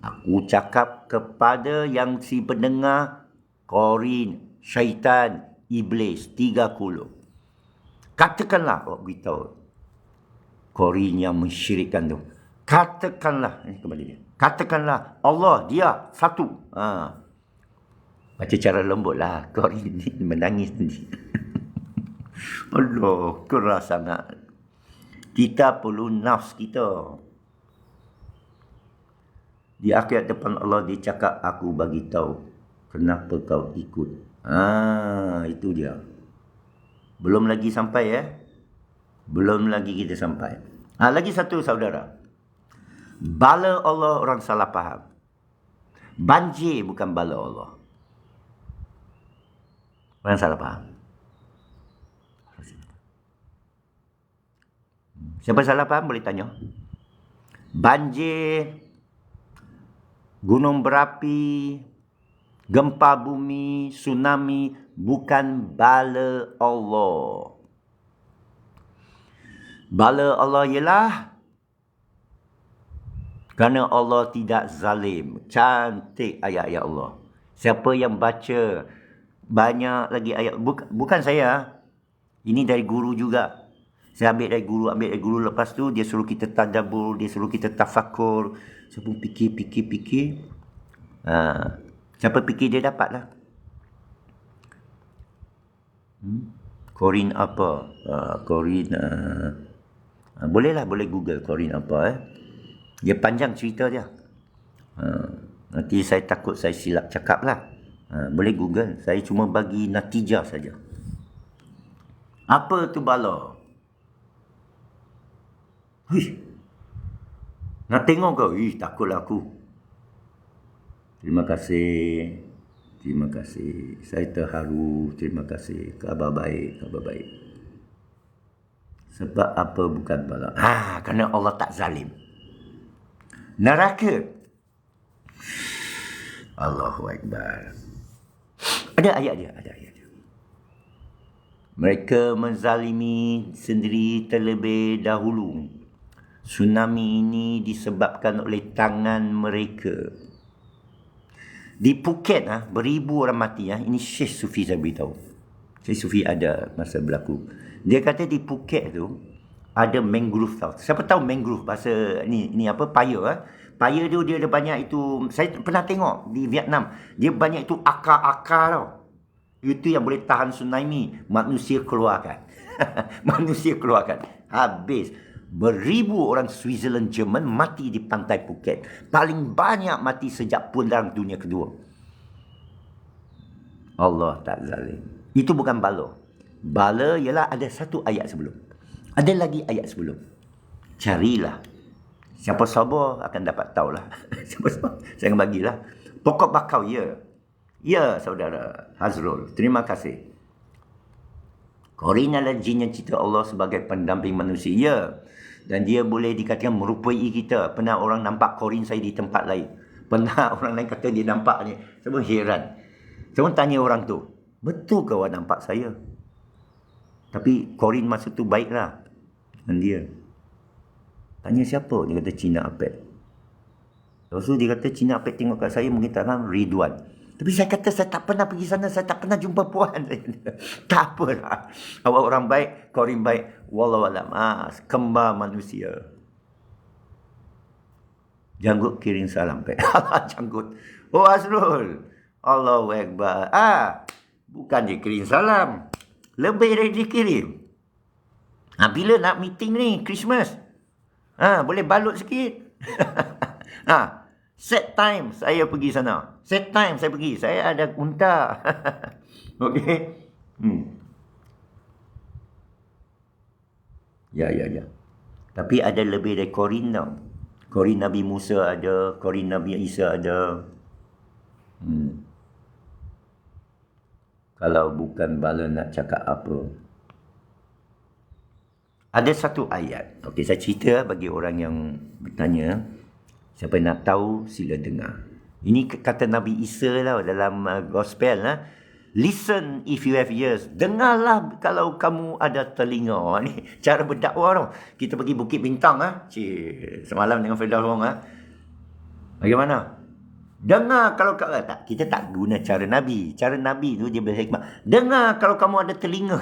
Aku cakap kepada yang si pendengar, korin, syaitan, iblis, 3 kul. Katakanlah, beritahu korin yang mensyirikkan tu. Katakanlah, ini kembali dia. Katakanlah Allah, dia satu. Baca cara lembut lah. Korin ni menangis ni. Allah, keras sangat. Kita perlu nafs kita. Di akhirat depan Allah dia cakap, aku bagi tahu kenapa kau ikut. Itu dia. Belum lagi sampai Belum lagi kita sampai. Lagi satu saudara. Bala Allah orang salah faham. Banjir bukan bala Allah. Orang salah faham. Siapa salah faham boleh tanya. Banjir, gunung berapi, gempa bumi, tsunami bukan bala Allah. Bala Allah ialah kerana Allah tidak zalim. Cantik ayat-ayat Allah. Siapa yang baca banyak lagi ayat. Bukan saya. Ini dari guru juga. Saya ambil dari guru. Lepas tu dia suruh kita tadabbur, dia suruh kita tafakur. Siapa fikir. Siapa fikir dia dapat lah. Korin apa? Korin boleh Google korin apa. Dia panjang cerita dia. Nanti saya takut saya silap cakap lah. Boleh Google. Saya cuma bagi natijah saja. Apa tu bala? Nak tengok kau? Takutlah aku. Terima kasih. Saya terharu. Terima kasih. Khabar baik. Sebab apa bukan bala? Kerana Allah tak zalim. Neraka. Allahu Akbar. Ada ayat dia. Mereka menzalimi sendiri terlebih dahulu. Tsunami ini disebabkan oleh tangan mereka. Di Phuket, beribu orang mati. Ini Syekh Sufi saya beritahu. Syekh Sufi ada masa berlaku. Dia kata di Phuket tu ada mangrove tau. Siapa tahu mangrove bahasa ni apa? Paya. Paya tu dia ada banyak itu. Saya pernah tengok di Vietnam. Dia banyak itu akar-akar tau. Itu yang boleh tahan tsunami. Manusia keluarkan. Habis. Beribu orang Switzerland, Jerman mati di pantai Phuket. Paling banyak mati sejak Perang Dunia Kedua. Allah tak zalim. Itu bukan bala. Bala ialah ada satu ayat sebelum. Ada lagi ayat sebelum. Carilah. Siapa sabar akan dapat tahulah. Siapa sabar, saya akan bagilah. Pokok bakau, ya. Ya, saudara Hazrul. Terima kasih. Korin adalah jin yang cipta Allah sebagai pendamping manusia. Ya. Dan dia boleh dikatakan merupai kita. Pernah orang nampak korin saya di tempat lain. Pernah orang lain kata dia nampak ni. Saya pun heran. Saya pun tanya orang tu. Betul ke awak nampak saya? Tapi korin masa tu baiklah. Dan dia. Tanya siapa? Dia kata Cina Apek. Lepas tu dia kata Cina Apek tengok kat saya mungkin tak kan Ridwan. Tapi saya kata saya tak pernah pergi sana. Saya tak pernah jumpa puan. Tak apalah. Awak orang baik, korin baik. Wallahualam. Kembar manusia. Janggut kirim salam. Janggut. Oh Azrul. Allahu Akbar. Bukan dia kirim salam. Lebih dari dia kirim. Bila nak meeting ni, Christmas? Boleh balut sikit. Set time saya pergi sana. Set time saya pergi. Saya ada unta. Okey. Ya. Tapi ada lebih dari korin tau. Korin Nabi Musa ada, korin Nabi Isa ada. Kalau bukan bala nak cakap apa. Ada satu ayat. Okey, saya cerita bagi orang yang bertanya. Siapa nak tahu, sila dengar. Ini kata Nabi Isa lah dalam gospel. Listen if you have ears. Dengarlah kalau kamu ada telinga. Ni cara berdakwah tau. Kita pergi Bukit Bintang. Semalam dengan Firdaus Wong. Bagaimana? Dengar kalau tak. Kita tak guna cara Nabi. Cara Nabi tu dia berhikmah. Dengar kalau kamu ada telinga.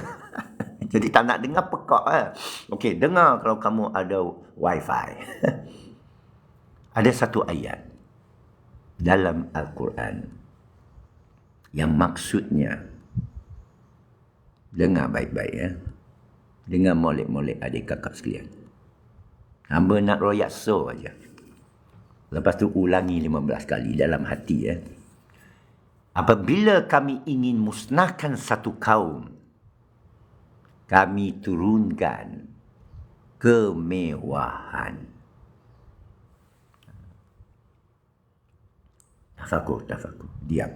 Jadi tak nak dengar pekak. Okey, dengar kalau kamu ada wifi. Ada satu ayat dalam Al-Quran yang maksudnya, dengar baik-baik dengar molek-molek adik kakak sekalian. Hamba nak royak so aja. Lepas tu ulangi 15 kali dalam hati. Apabila kami ingin musnahkan satu kaum, kami turunkan kemewahan. Tafakur. Diam.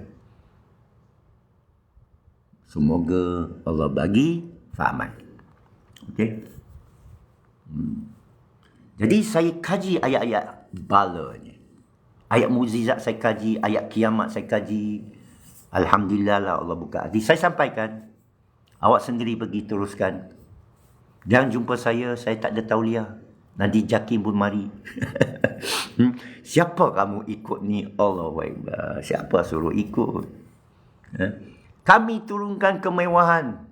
Semoga Allah bagi fahaman. Okey? Jadi saya kaji ayat-ayat bala ni. Ayat mukjizat saya kaji, ayat kiamat saya kaji. Alhamdulillah lah Allah buka hati. Saya sampaikan. Awak sendiri pergi teruskan. Jangan jumpa saya tak ada tauliah. Nanti Jakim pun mari. Siapa kamu ikut ni? Allahu Akbar. Siapa suruh ikut? Kami turunkan kemewahan.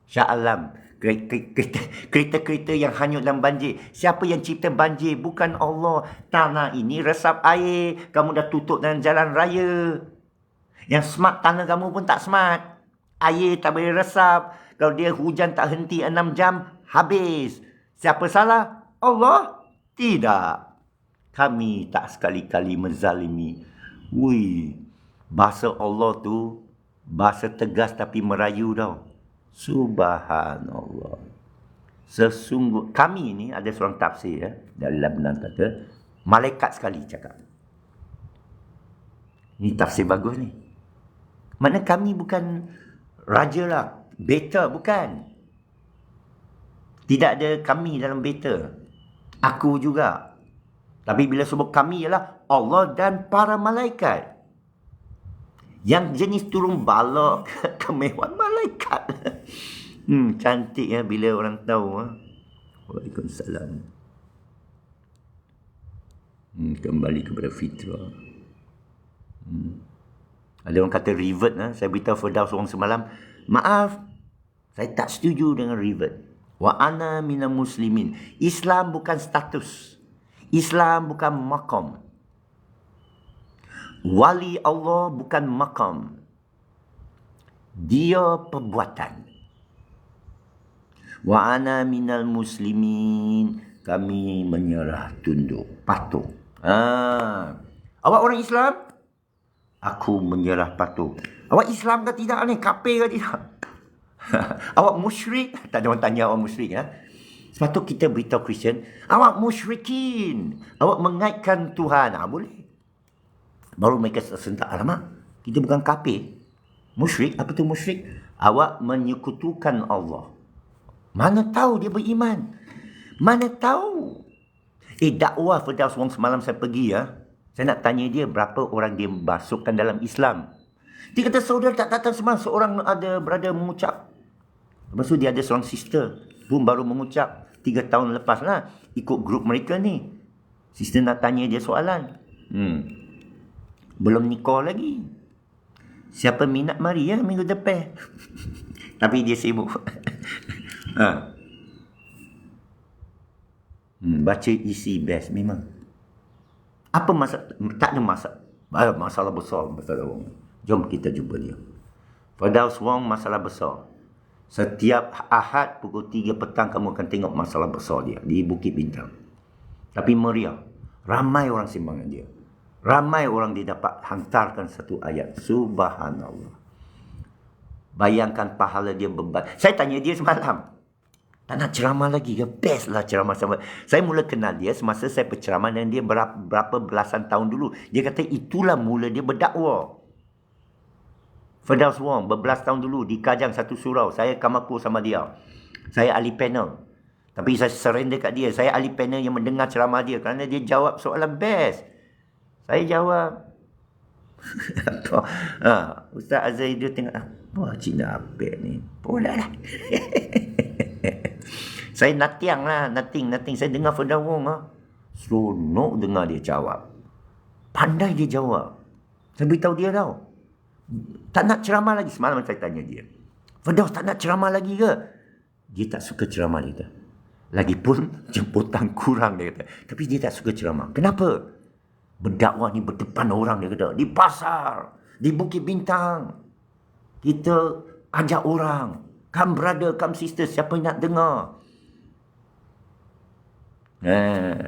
Shah Alam. Kereta-kereta yang hanyut dalam banjir. Siapa yang cipta banjir? Bukan Allah. Tanah ini resap air. Kamu dah tutup dengan jalan raya. Yang smart tanah kamu pun tak smart. Air tak boleh resap. Kalau dia hujan tak henti 6 jam, habis. Siapa salah? Allah? Tidak. Kami tak sekali-kali menzalimi. Bahasa Allah tu, bahasa tegas tapi merayu tau. Subhanallah. Sesungguh, kami ni ada seorang tafsir dari Lebanon kata, malaikat sekali cakap. Ini tafsir bagus ni. Mana kami bukan raja lah. Beta bukan. Tidak ada kami dalam beta. Aku juga. Tapi bila sebut kami ialah Allah dan para malaikat. Yang jenis turun bala kemewahan malaikat. Cantik bila orang tahu. Waalaikumsalam. Kembali kepada fitrah. Ada orang kata revert. Saya beritahu Firdaus Wong semalam. Maaf, saya tak setuju dengan revert. Wa ana minal muslimin. Islam bukan status. Islam bukan makam. Wali Allah bukan makam. Dia perbuatan. Wa ana minal muslimin. Kami menyerah tunduk, patuh. Awak orang Islam? Aku menyerah patuh. Awak Islam ke tidak ni? Kafir ke tidak? Awak musyrik? Tak ada orang tanya awak musyrik. Sebab tu kita beritahu Kristian, awak musyrikin. Awak mengaitkan Tuhan. Boleh. Baru mereka tersentak. Alamak, kita bukan kafir. Musyrik? Apa tu musyrik? Awak menyekutukan Allah. Mana tahu dia beriman? Mana tahu? Dakwah Firdaus Wong semalam saya pergi. Saya nak tanya dia berapa orang dia masukkan dalam Islam. Dia kata saudara tak datang semalam. Seorang ada berada mengucap. Lepas tu dia ada seorang sister pun baru mengucap 3 tahun lepas lah. Ikut grup mereka ni. Sister nak tanya dia soalan. Belum nikah lagi. Siapa minat mari minggu depan. Tapi dia sibuk. Baca isi best memang. Apa masalah? Tak ada masalah besar Firdaus Wong. Jom kita jumpa dia. Firdaus Wong masalah besar. Setiap Ahad pukul 3 petang kamu akan tengok masalah besar dia di Bukit Bintang. Tapi meriah. Ramai orang sembang dengan dia. Ramai orang dia dapat hantarkan satu ayat. Subhanallah. Bayangkan pahala dia beban. Saya tanya dia semalam. Tak nak ceramah lagi ke? Best lah ceramah sama. Saya mula kenal dia semasa saya berceramah dengan dia berapa belasan tahun dulu. Dia kata itulah mula dia berdakwah. Firdaus Wong berbelas tahun dulu di Kajang satu surau. Saya kamaku sama dia. Saya ahli panel. Tapi saya surrender kat dia. Saya ahli panel yang mendengar ceramah dia. Kerana dia jawab soalan best. Saya jawab. Ustaz Azhar dia tengok. Wah, Cina apek ni. Pula lah. Saya nothing. Saya dengar Firdaus Wong. Seronok dengar dia jawab. Pandai dia jawab. Saya beritahu dia tau. Tak nak ceramah lagi. Semalam saya tanya dia. Firdaus tak nak ceramah lagi ke? Dia tak suka ceramah, dia kata. Lagipun jemputan kurang, dia kata. Tapi dia tak suka ceramah. Kenapa? Berdakwah ni berdepan orang, dia kata. Di pasar. Di Bukit Bintang. Kita ajak orang. Come brother, come sister. Siapa yang nak dengar?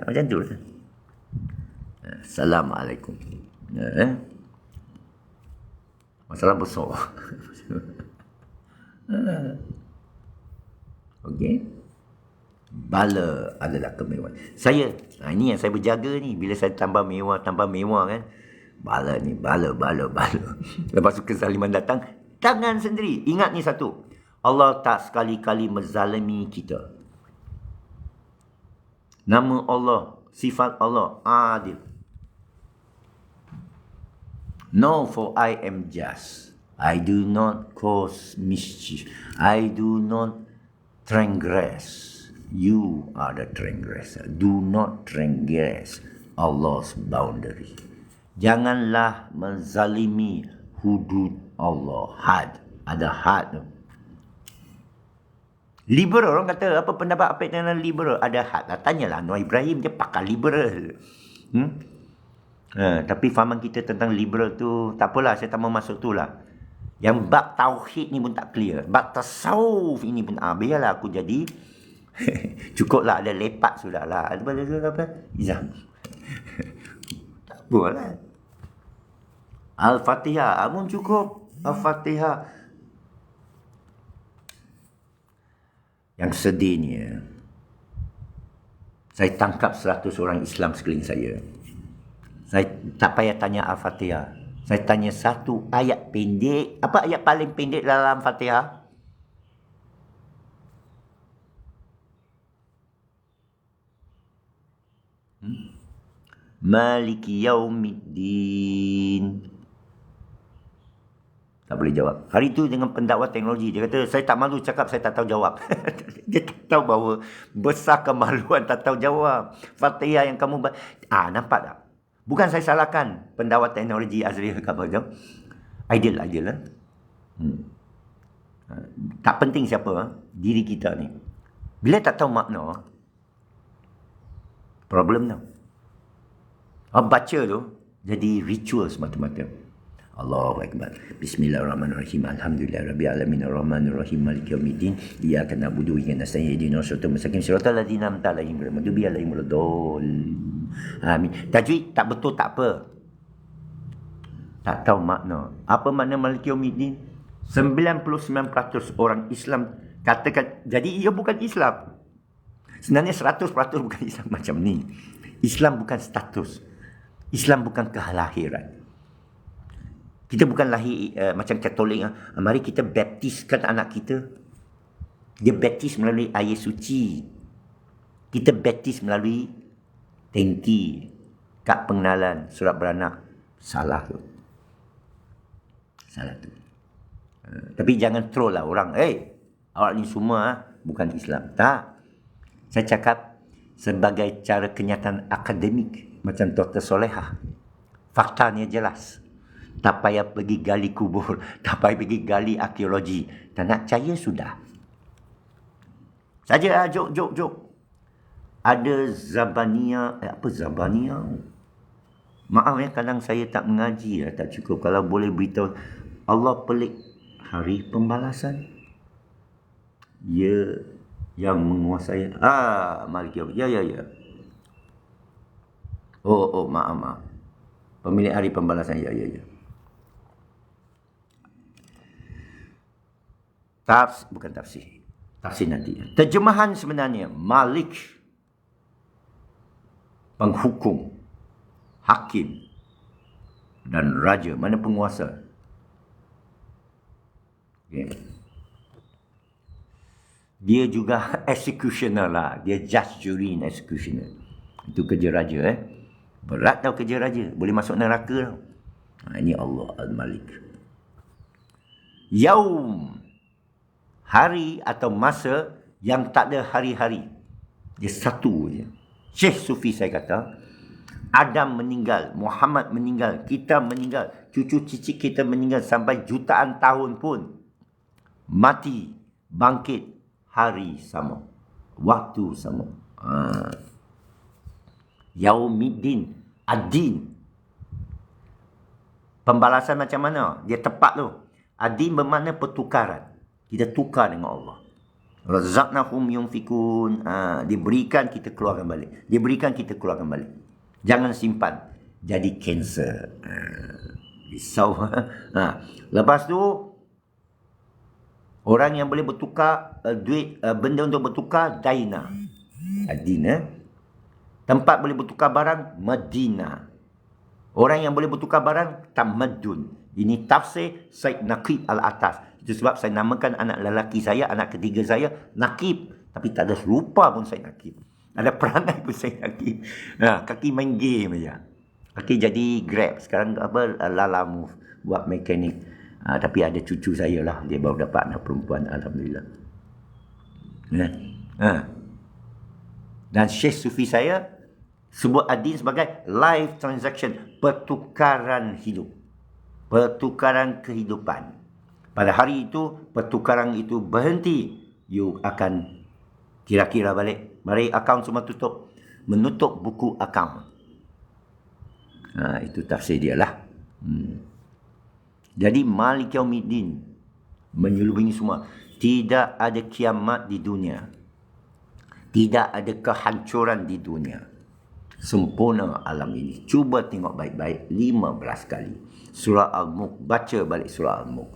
Macam tu lah. Assalamualaikum. Masalah besar. Okey. Bala adalah kemewahan. Saya, ini yang saya berjaga ni. Bila saya tambah mewah kan. Bala ni, bala. Lepas tu kezaliman datang, tangan sendiri. Ingat ni satu. Allah tak sekali-kali menzalimi kita. Nama Allah, sifat Allah, adil. No, for I am just. I do not cause mischief. I do not transgress. You are the transgressor. Do not transgress Allah's boundary. Janganlah menzalimi hudud Allah. Had. Ada had tu. Liberal, orang kata apa pendapat apa dengan liberal? Ada had lah. Tanyalah Anwar Ibrahim, dia pakar liberal. Tapi fahaman kita tentang liberal tu, tak apalah, saya tak mau masuk tu lah. Yang bab tauhid ni pun tak clear. Bab tasawuf ini pun, biarlah aku jadi, cukuplah ada lepak sudah lah. Apa? Izam. Tak apalah. Al-Fatihah, pun cukup. Al-Fatihah. Yang sedihnya, saya tangkap 100 orang Islam sekeliling saya. Saya tak payah tanya Al-Fatihah. Saya tanya satu ayat pendek. Apa ayat paling pendek dalam Fatihah? Maliki Yaumiddin. Tak boleh jawab. Hari tu dengan pendakwa teknologi, dia kata, saya tak malu cakap saya tak tahu jawab. Dia tak tahu bahawa besar kemaluan tak tahu jawab. Fatihah yang kamu... nampak tak? Bukan saya salahkan pendakwa teknologi Azri ke apa tu. Ideal lah. Tak penting siapa, diri kita ni. Bila tak tahu makna, problem tau. Baca tu jadi ritual semata-mata. Allahu Akbar. Bismillahirrahmanirrahim. Alhamdulillahirabbil alamin arrahmanir rahim maliki yaumiddin. Iyyaka na'budu wa iyyaka nasta'in ihdinas siratal mustaqim siratal ladzina an'amta 'alaihim ghairil maghdubi 'alaihim waladdallin. Amin. Tajwid tak betul tak apa. Tak tahu makna. Apa makna maliki yaumiddin? 99% orang Islam katakan, jadi ia bukan Islam. Sebenarnya 100% bukan Islam macam ni. Islam bukan status. Islam bukan kelahiran. Kita bukan lahir macam Katolik. Mari kita baptiskan anak kita. Dia baptis melalui air suci. Kita baptis melalui tangki. Kad pengenalan, surat beranak. Salah tu. Tapi jangan troll lah orang. Awak ni semua bukan Islam. Tak. Saya cakap sebagai cara kenyataan akademik. Macam Dr. Solehah. Faktanya jelas. Tak payah pergi gali kubur. Tak payah pergi gali arkeologi. Tak nak percaya sudah. Saja jok. Ada Zabania. Apa Zabania? Maaf ya, kadang saya tak mengaji lah, tak cukup. Kalau boleh beritahu, Allah pelik hari pembalasan. Ya, yang menguasai. Mari kita. Ya. Maaf. Pemilik hari pembalasan. Ya. Bukan tafsir. Tafsir nanti. Terjemahan sebenarnya, Malik, penghukum, hakim, dan raja. Mana penguasa? Okay. Dia juga executioner lah. Dia judge, jury and executioner. Itu kerja raja. Berat tau kerja raja. Boleh masuk neraka tau. Ini Allah Al-Malik. Yaum, hari atau masa yang tak ada hari-hari. Dia satu je. Syekh Sufi saya kata, Adam meninggal, Muhammad meninggal, kita meninggal, cucu cicit kita meninggal sampai jutaan tahun pun. Mati, bangkit, hari sama. Waktu sama. Yaumiddin, ad-din. Pembalasan macam mana? Dia tepat tu. Ad-din bermakna pertukaran. Kita tukar dengan Allah. Razaqnahum yunfikun. Diberikan, kita keluarkan balik. Diberikan, kita keluarkan balik. Jangan simpan. Jadi kanser. Risau. Lepas tu, orang yang boleh bertukar duit, benda untuk bertukar, Daina. Ad-din. Tempat boleh bertukar barang, Madinah. Orang yang boleh bertukar barang, Tamadun. Ini tafsir Syed Naqib Al-Atas. Itu sebab saya namakan anak lelaki saya, anak ketiga saya, Naqib. Tapi tak ada serupa pun Syed Naqib. Ada perangai pun Syed Naqib. Kaki main game saja. Kaki jadi Grab. Sekarang Lala Move. Buat mekanik. Tapi ada cucu saya lah. Dia baru dapat anak perempuan. Alhamdulillah. Dan Syekh Sufi saya sebut ad-din sebagai life transaction, pertukaran hidup, pertukaran kehidupan. Pada hari itu, pertukaran itu berhenti, you akan kira-kira balik. Mari akaun semua tutup, menutup buku akaun. Itu tafsir dia lah. Jadi Malik Yaumiddin menyeluruhi semua. Tidak ada kiamat di dunia, tidak ada kehancuran di dunia. Sempurna alam ini. Cuba tengok baik-baik 15 kali. Surah Al-Mulk. Baca balik surah Al-Mulk.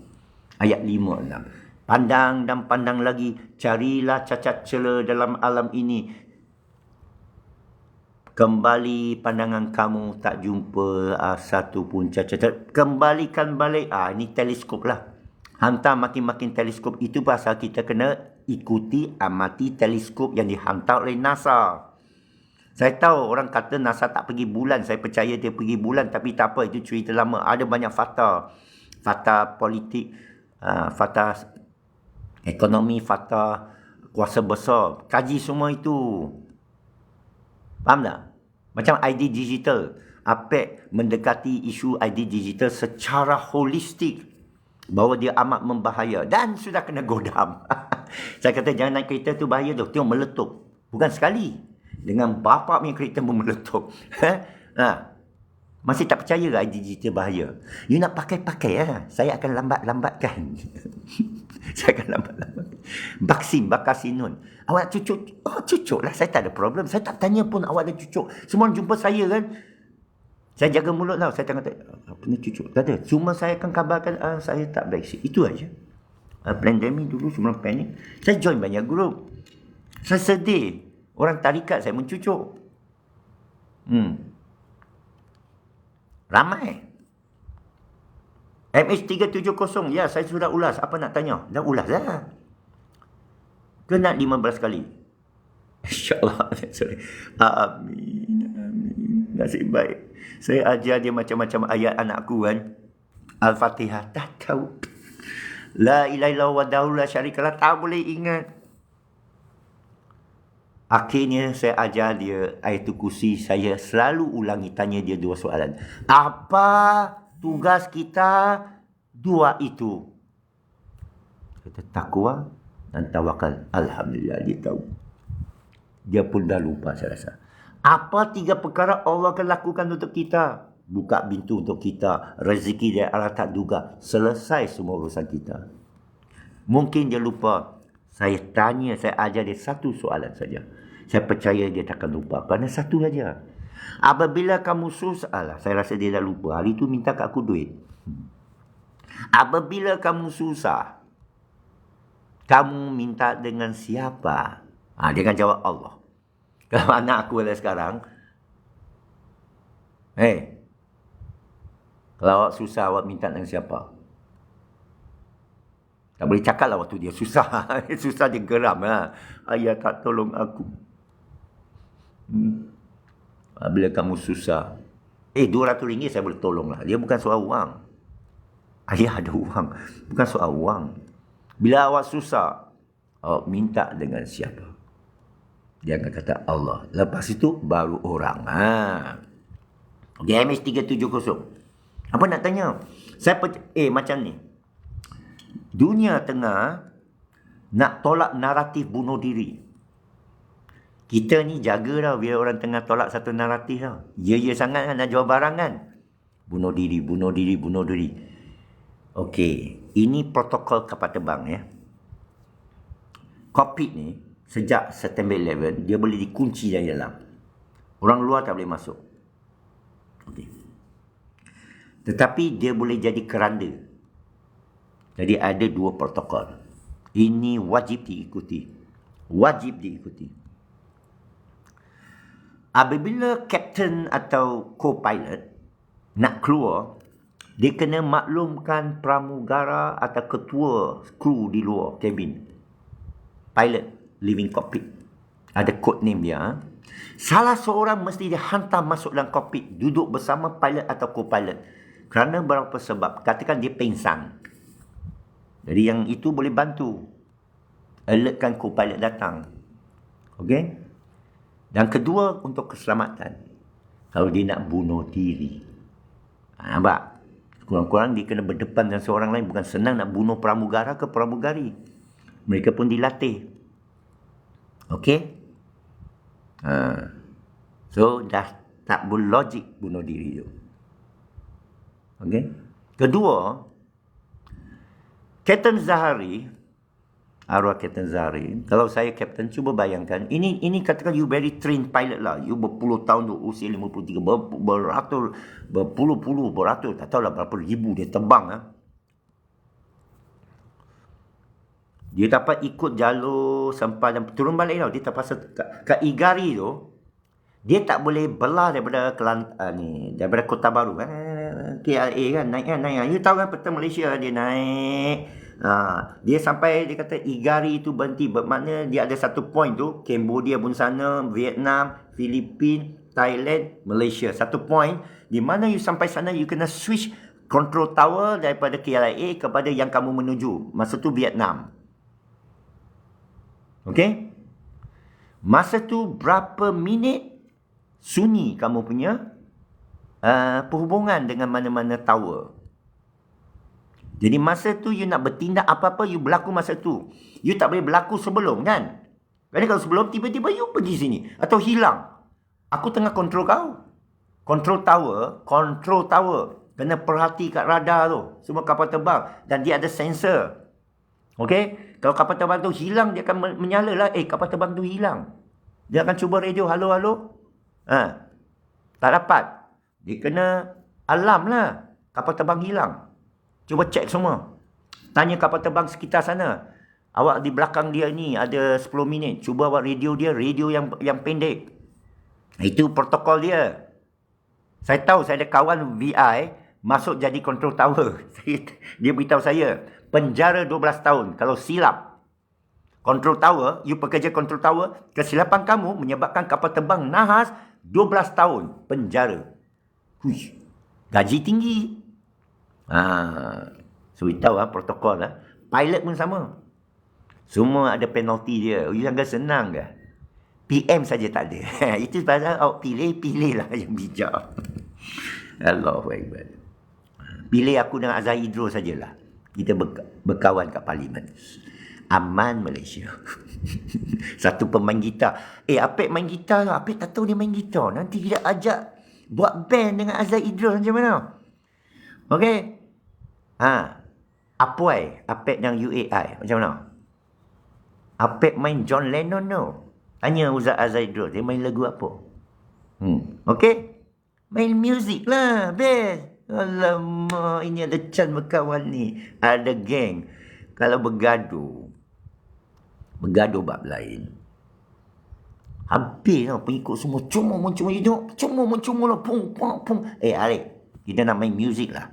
Ayat 5-6. Pandang dan pandang lagi. Carilah cacat celah dalam alam ini. Kembali pandangan kamu tak jumpa satu pun cacat. Kembalikan balik. Ini teleskop lah. Hantar makin-makin teleskop. Itu pasal kita kena ikuti, amati teleskop yang dihantar oleh NASA. Saya tahu orang kata NASA tak pergi bulan. Saya percaya dia pergi bulan. Tapi tak apa, itu cerita lama. Ada banyak fakta. Fakta politik, fakta ekonomi, fakta kuasa besar. Kaji semua itu. Faham tak? Macam ID digital. APEC mendekati isu ID digital secara holistik. Bahawa dia amat membahaya. Dan sudah kena godam. Saya kata jangan naik kereta tu bahaya tu. Tengok meletup. Bukan sekali. Dengan bapa punya kereta pun meletup. Masih tak percaya ke ID digital bahaya? You nak pakai-pakai Saya akan lambat-lambatkan. Saya akan lambat-lambatkan. Vaksin, Bakasinun. Awak nak cucuk? Cucuk lah. Saya tak ada problem. Saya tak tanya pun awak ada cucuk. Semua jumpa saya kan. Saya jaga mulut lah. Saya tengok pernah cucuk. Tak ada. Cuma saya akan kabarkan saya tak vaksin. Itu aja. Pandemik dulu semua panik. Saya join banyak grup. Saya sedih. Orang tarikat saya mencucuk. Ramai. MH370. Ya, saya sudah ulas. Apa nak tanya? Dah ulas lah. Kena 15 kali. InsyaAllah. Amin. Nasib baik. Saya ajar dia macam-macam ayat anakku kan. Al-Fatihah. Tak tahu. La ilaha illallah wahdahu la syarikalah. Tak boleh ingat. Akhirnya saya ajar dia ayatul kursi. Saya selalu ulangi, tanya dia dua soalan. Apa tugas kita? Dua itu. Kata takwa dan tawakal. Alhamdulillah dia tahu. Dia pun dah lupa saya rasa. Apa tiga perkara Allah akan lakukan untuk kita? buka pintu untuk kita, rezeki dari Allah tak duga, selesai semua urusan kita. Mungkin dia lupa. Saya ajar dia satu soalan saja. Saya percaya dia takkan lupa. Kerana satu saja. Apabila kamu susah, saya rasa dia dah lupa. Hari tu minta kat aku duit. Apabila kamu susah, kamu minta dengan siapa? Dia akan jawab Allah. Kalau anak aku sekarang, kalau awak susah, awak minta dengan siapa? Tak boleh cakap lah waktu dia susah. Susah dia geram. Ayah tak tolong aku. Bila kamu susah. RM200 saya boleh tolong lah. Dia bukan soal wang. Ayah ada wang. Bukan soal wang. Bila awak susah, awak minta dengan siapa? Dia akan kata Allah. Lepas itu baru orang. MS 370. Apa nak tanya? Saya macam ni. Dunia tengah nak tolak naratif bunuh diri. Kita ni jaga biar orang tengah tolak satu naratif tau. Ya sangat kan nak jual barang kan. Bunuh diri. Okey, ini protokol kapal terbang ya. Kokpit ni sejak September 11 dia boleh dikunci dari dalam. Orang luar tak boleh masuk. Okey. Tetapi dia boleh jadi keranda. Jadi ada dua protokol. Ini wajib diikuti. Apabila kapten atau co-pilot nak keluar, dia kena maklumkan pramugara atau ketua kru di luar kabin. Pilot, living cockpit. Ada code name dia. Salah seorang mesti dihantar masuk dalam kokpit, duduk bersama pilot atau co-pilot. Kerana beberapa sebab. Katakan dia pengsan. Jadi yang itu boleh bantu. Alertkan co-pilot datang. Okey? Dan kedua, untuk keselamatan. Kalau dia nak bunuh diri. Nampak? Kurang-kurang dia kena berdepan dengan seorang lain. Bukan senang nak bunuh pramugara ke pramugari. Mereka pun dilatih. Okey? So, dah tak berlogik bunuh diri tu. Okey? Kedua, Kapten Zahari, arwah Kapten Zahari, kalau saya kapten, cuba bayangkan, ini katakan you very trained pilot lah, you berpuluh tahun tu, usia 53, beratus, tak tahulah berapa ribu dia terbang. Dia dapat ikut jalur sampai dan turun balik tau, dia terpaksa kat Igari tu, dia tak boleh belah daripada daripada Kota Baru kan, KLA kan, naik. You tahu kan peta Malaysia dia naik. Dia sampai, dia kata Igari tu berhenti. Bermakna dia ada satu point tu, Cambodia pun sana, Vietnam, Filipin, Thailand, Malaysia. Satu point, di mana you sampai sana, you kena switch control tower daripada KLIA kepada yang kamu menuju. Masa tu Vietnam. Okay? Masa tu berapa minit sunyi kamu punya perhubungan dengan mana-mana tower. Jadi masa tu you nak bertindak apa-apa, you berlaku masa tu. You tak boleh berlaku sebelum kan. Kerana kalau sebelum tiba-tiba you pergi sini atau hilang. Aku tengah kontrol kau. Control tower. Kena perhati kat radar tu. Semua kapal terbang. Dan dia ada sensor. Okay? Kalau kapal terbang tu hilang, dia akan menyala lah. Kapal terbang tu hilang. Dia akan cuba radio, halo. Tak dapat. Dia kena alarm lah. Kapal terbang hilang. Cuba cek semua. Tanya kapal terbang sekitar sana. Awak di belakang dia ni ada 10 minit. Cuba awak radio dia. Radio yang pendek. Itu protokol dia. Saya tahu saya ada kawan VI. Masuk jadi control tower. Dia beritahu saya. Penjara 12 tahun. Kalau silap. Control tower. You pekerja control tower. Kesilapan kamu menyebabkan kapal terbang nahas 12 tahun. Penjara. Huish. Gaji tinggi. So we tahu protokol lah. Pilot pun sama. Semua ada penalti dia. You jangan senang ke? PM saja tak ada. Itu pasal awak pilih lah yang bijak. Allahu Akbar. Pilih aku dengan Azhar Hidro sajalah. Kita berkawan kat parlimen. Aman Malaysia. Satu pemain gitar. Apek main gitar lah. Apek tak tahu dia main gitar. Nanti dia ajak buat band dengan Azhar Idrus macam mana? Okey. Apek dengan UAI macam mana? Apek main John Lennon tu. Tanya Ustaz Azhar Idrus, dia main lagu apa? Okey? Main muzik lah, best. Alamak, ini ada Chan berkawan ni. Ada geng. Kalau bergaduh bab lain. Habis lah pengikut semua. Cuma lah. Pung. Arif, kita nak main muzik lah.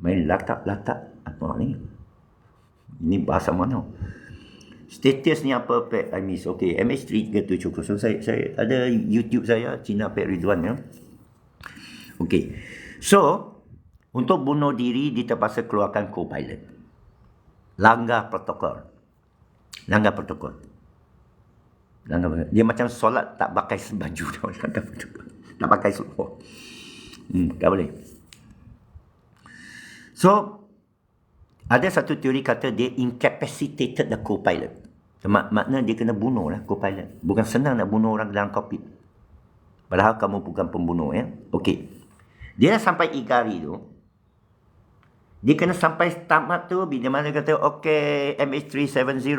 Main latak. Apa ni? Ini bahasa mana? Status ni apa, Pak Amis? Okey, MH3 370. So, saya ada YouTube saya, Cina Pak Ridwan ya. Okey. So, untuk bunuh diri, dia terpaksa keluarkan co-pilot. Langgar protokol. Dia macam solat tak pakai baju tau. Langgar protokol. Tak pakai seluar. Tak boleh. So, ada satu teori kata dia incapacitated the co-pilot. Makna dia kena bunuh lah co-pilot. Bukan senang nak bunuh orang dalam kokpit. Padahal kamu bukan pembunuh ya. Okey. Dia dah sampai Ikari tu. Dia kena sampai tamat tu bila mana kata okay MH370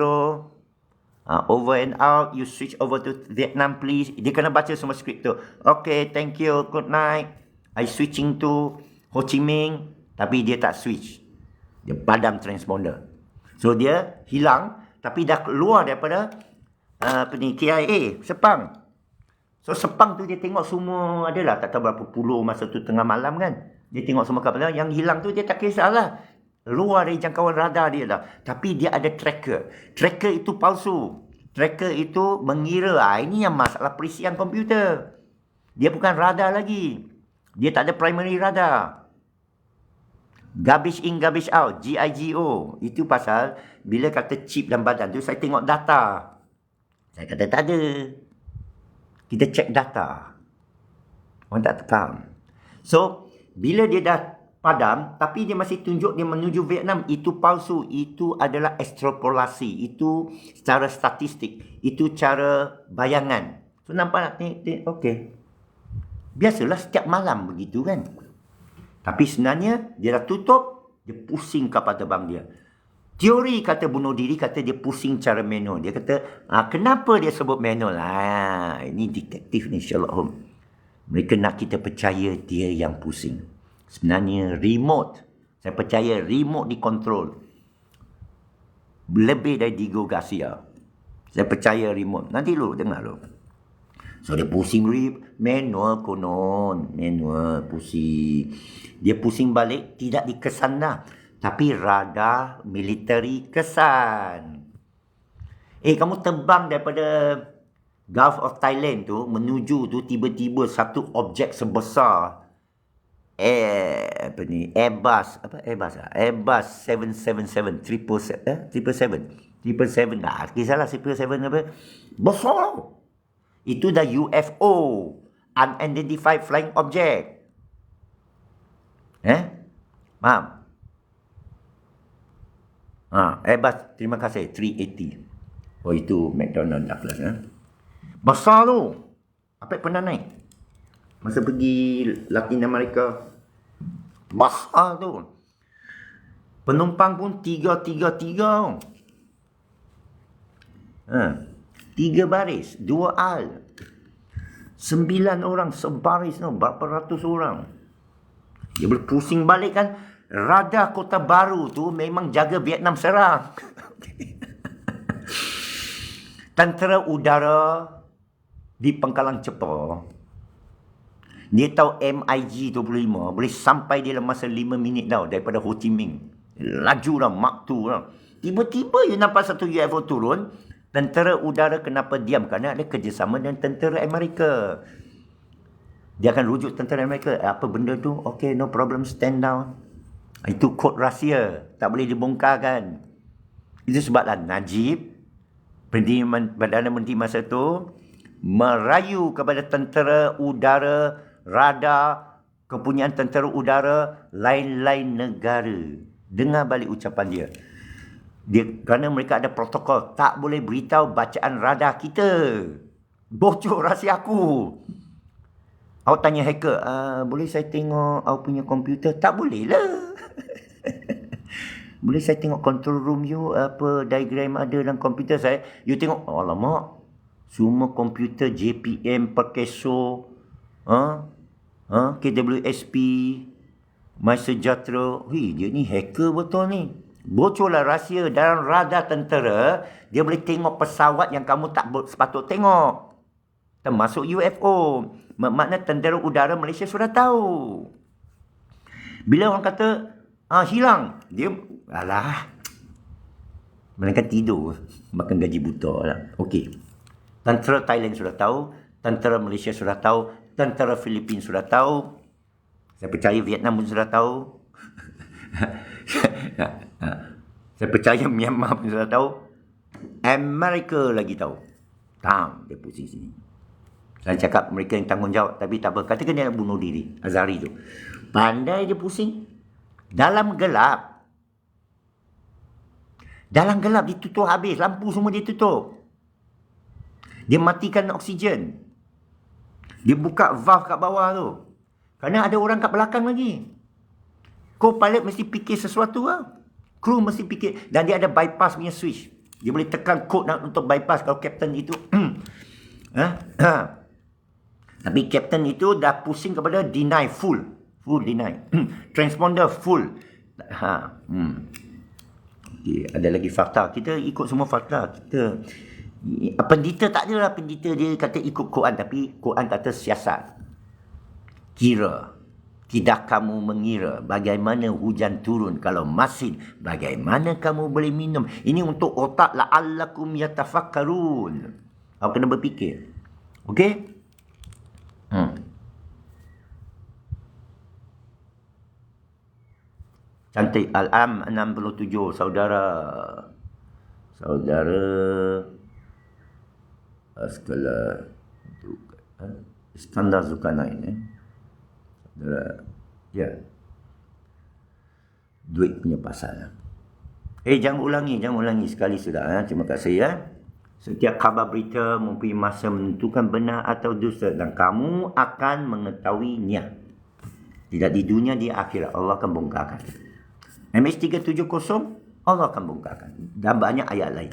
over and out, you switch over to Vietnam please. Dia kena baca semua skrip tu. Okay, thank you, good night. I switching to Ho Chi Minh. Tapi dia tak switch. Dia padam transponder. So dia hilang tapi dah keluar daripada KIA, Sepang. So Sepang tu dia tengok semua adalah tak tahu berapa puluh masa tu tengah malam kan. Dia tengok semua kapal yang hilang tu dia tak kisahlah. Luar dari jangkauan radar dia dah. Tapi dia ada tracker. Tracker itu palsu. Tracker itu mengira ini yang masalah perisian komputer. Dia bukan radar lagi. Dia tak ada primary radar. Garbage in, garbage out, GIGO. Itu pasal bila kata chip dalam badan tu, saya tengok data. Saya kata tak ada. Kita cek data. Orang tak faham. So, bila dia dah padam, tapi dia masih tunjuk dia menuju Vietnam, itu palsu. Itu adalah ekstrapolasi. Itu secara statistik. Itu cara bayangan. So, nampak okey. Biasalah setiap malam begitu kan. Tapi sebenarnya dia dah tutup, dia pusing kapal terbang dia. Teori kata bunuh diri, kata dia pusing cara manual. Dia kata, kenapa dia sebut manual? Ini detektif ni, Sherlock Holmes. Mereka nak kita percaya dia yang pusing. Sebenarnya remote. Saya percaya remote dikontrol. Lebih dari Diego Garcia. Saya percaya remote. Nanti lu dengar lu. So dia pusing manual konon. Manual pusing. Dia pusing balik tidak dikesan dah. Tapi radar military kesan. Kamu terbang daripada Gulf of Thailand tu menuju tu tiba-tiba satu objek sebesar Airbus 777 777 kisahlah 777 apa besar. Itu dah UFO, unidentified flying object. Faham? Airbus, terima kasih, 380. Oh, itu McDonnell Douglas. Besar tu. Apa pernah naik? Masa pergi Latin America. Besar tu. Penumpang pun 333. 3 baris, 2 al. 9 orang sebaris tu, berapa ratus orang. Dia boleh pusing balik kan. Radar Kota Baru tu memang jaga Vietnam serang. Tentera udara di Pangkalan Cepa. Dia tahu MiG-25 boleh sampai dalam masa 5 minit tau daripada Ho Chi Minh. Laju lah, Mach 2 lah. Tiba-tiba you nampak satu UFO turun. Tentera udara kenapa diam? Kerana ada kerjasama dengan tentera Amerika. Dia akan rujuk tentera Amerika. Apa benda tu? Okay, no problem, stand down. Itu kod rahsia. Tak boleh dibongkarkan. Itu sebablah Najib, Perdana Menteri masa tu, merayu kepada tentera udara, radar, kepunyaan tentera udara lain-lain negara. Dengar balik ucapan dia. Kerana mereka ada protokol, tak boleh beritahu bacaan radar kita. Bocor rahsia aku. Awak tanya hacker, boleh saya tengok awak punya komputer? Tak boleh lah. Boleh saya tengok control room you, apa diagram ada dalam komputer saya? You tengok, alamak, semua komputer JPM, Perkeso, KWSP, MySejahtera. Dia ni hacker betul ni. Bocorlah rahsia dalam radar tentera, dia boleh tengok pesawat yang kamu tak sepatut tengok. Termasuk UFO. Makna tentera udara Malaysia sudah tahu. Bila orang kata, hilang, dia, alah, mereka tidur, makan gaji buta lah. Okey. Tentera Thailand sudah tahu, tentera Malaysia sudah tahu, tentera Filipina sudah tahu. Saya percaya Vietnam pun sudah tahu. Saya percaya Myanmar pun sudah tahu. Amerika lagi tahu. Dia pusing sini. Saya cakap mereka yang tanggungjawab, tapi tak apa. Katakan dia nak bunuh diri, Azhari tu. Pandai dia pusing. Dalam gelap. Dalam gelap ditutup habis. Lampu semua dia tutup. Dia matikan oksigen. Dia buka valve kat bawah tu. Kerana ada orang kat belakang lagi. Co-pilot mesti fikir sesuatu lah. Kru mesti fikir. Dan dia ada bypass punya switch. Dia boleh tekan kod untuk bypass kalau kapten itu. Tapi kapten itu dah pusing kepada deny full. Full deny. Transponder full. Okay, ada lagi fakta. Kita ikut semua fakta. Pendeta tak ada lah. Pendeta dia kata ikut Quran. Tapi Quran kata siasat. Kira. Tidak kamu mengira bagaimana hujan turun kalau masin. Bagaimana kamu boleh minum. Ini untuk otak la'allakum yatafakkarun. Awak kena berfikir. Okey? Cantik. Al-Am 67. Saudara Askala Iskandar Zulkarnain. Saudara, ya. Duit punya pasal. Jangan ulangi sekali sudah. Terima kasih ya. Setiap khabar berita mempunyai masa menentukan benar atau dusta dan kamu akan mengetahuinya. Tidak di dunia, di akhirat. Allah akan bongkarkan. MS370 Allah akan bongkarkan. Dan banyak ayat lain.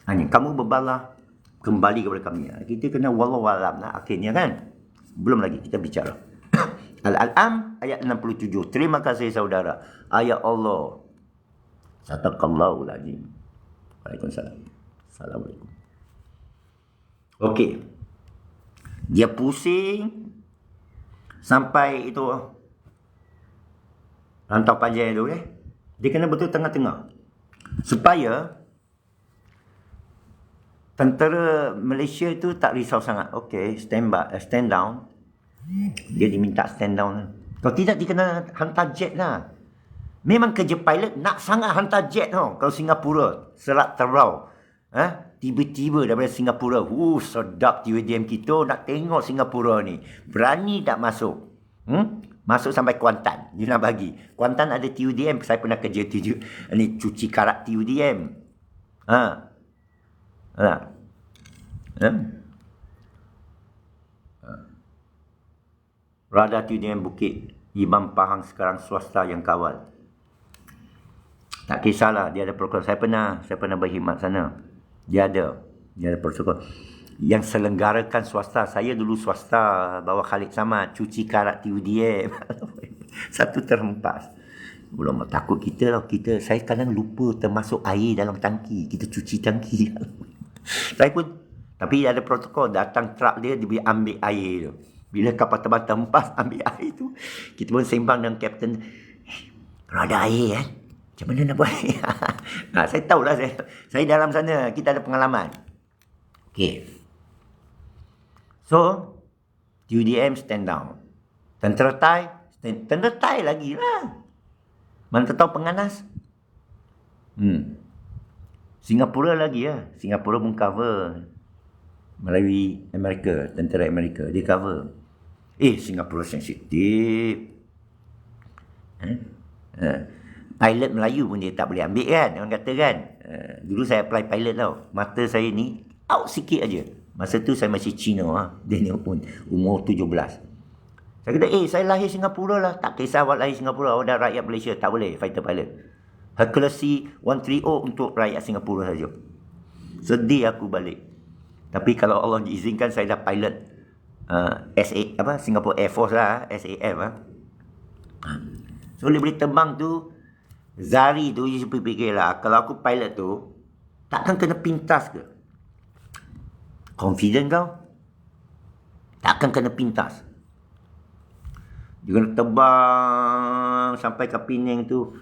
Hanya kamu berbalah kembali kepada kami. Kita kena wallahualam lah akhirnya kan. Belum lagi kita bicara. Al-An'am ayat 67. Terima kasih saudara. Ayat Allah. Sadaqallahul azim. Waalaikumsalam. Assalamualaikum. Okey. Dia pusing sampai itu rantau panjang tu dia kena betul tengah-tengah. Supaya tentera Malaysia tu tak risau sangat. Okey, stand down. Dia diminta stand down. Kalau tidak, dia kena hantar jet lah. Memang kerja pilot nak sangat hantar jet tau. Kalau Singapura, Selat Terau. Tiba-tiba daripada Singapura. Sedap TUDM kita nak tengok Singapura ni. Berani tak masuk? Masuk sampai Kuantan. Dia nak bagi. Kuantan ada TUDM. Saya pernah kerja ni cuci karat TUDM. Radar TUDM Bukit Imam Pahang sekarang swasta yang kawal. Tak kisahlah, dia ada protokol. Saya pernah berkhidmat sana. Dia ada protokol. Yang selenggarakan swasta. Saya dulu swasta bawa Khalid Samad cuci karat TUDM. Satu terhempas. Belum takut kita lah. Saya kadang lupa termasuk air dalam tangki. Kita cuci tangki. Saya pun, tapi ada protokol. Datang truk dia boleh ambil air tu. Bila kapal terbang terhempas, ambil air tu. Kita pun sembang dengan kapten. Kalau ada air kan? Macam mana nak buat air? Saya tahulah. Saya dalam sana. Kita ada pengalaman. Okay. So, TUDM stand down. Tentera Thai lagi lah. Mana tahu penganas? Singapura lagi lah. Singapura pun cover melalui Amerika, tentera Amerika. Dia cover. Singapura sensitif. Pilot Melayu pun dia tak boleh ambil kan. Orang kata kan. Dulu saya apply pilot tau. Mata saya ni out sikit aja. Masa tu saya masih Cina. Dia ni pun umur 17. Saya kata, saya lahir Singapura lah. Tak kisah awak lahir Singapura, awak dah rakyat Malaysia. Tak boleh, fighter pilot. Hercules C-130 untuk rakyat Singapura saja. Sedih aku balik. Tapi kalau Allah izinkan, saya dah pilot Singapore Air Force lah, SAF lah. So, boleh terbang tu, Zari tu, you fikir lah, kalau aku pilot tu, takkan kena pintas ke? Confident kau? Takkan kena pintas. Dia kena terbang sampai ke Penang tu.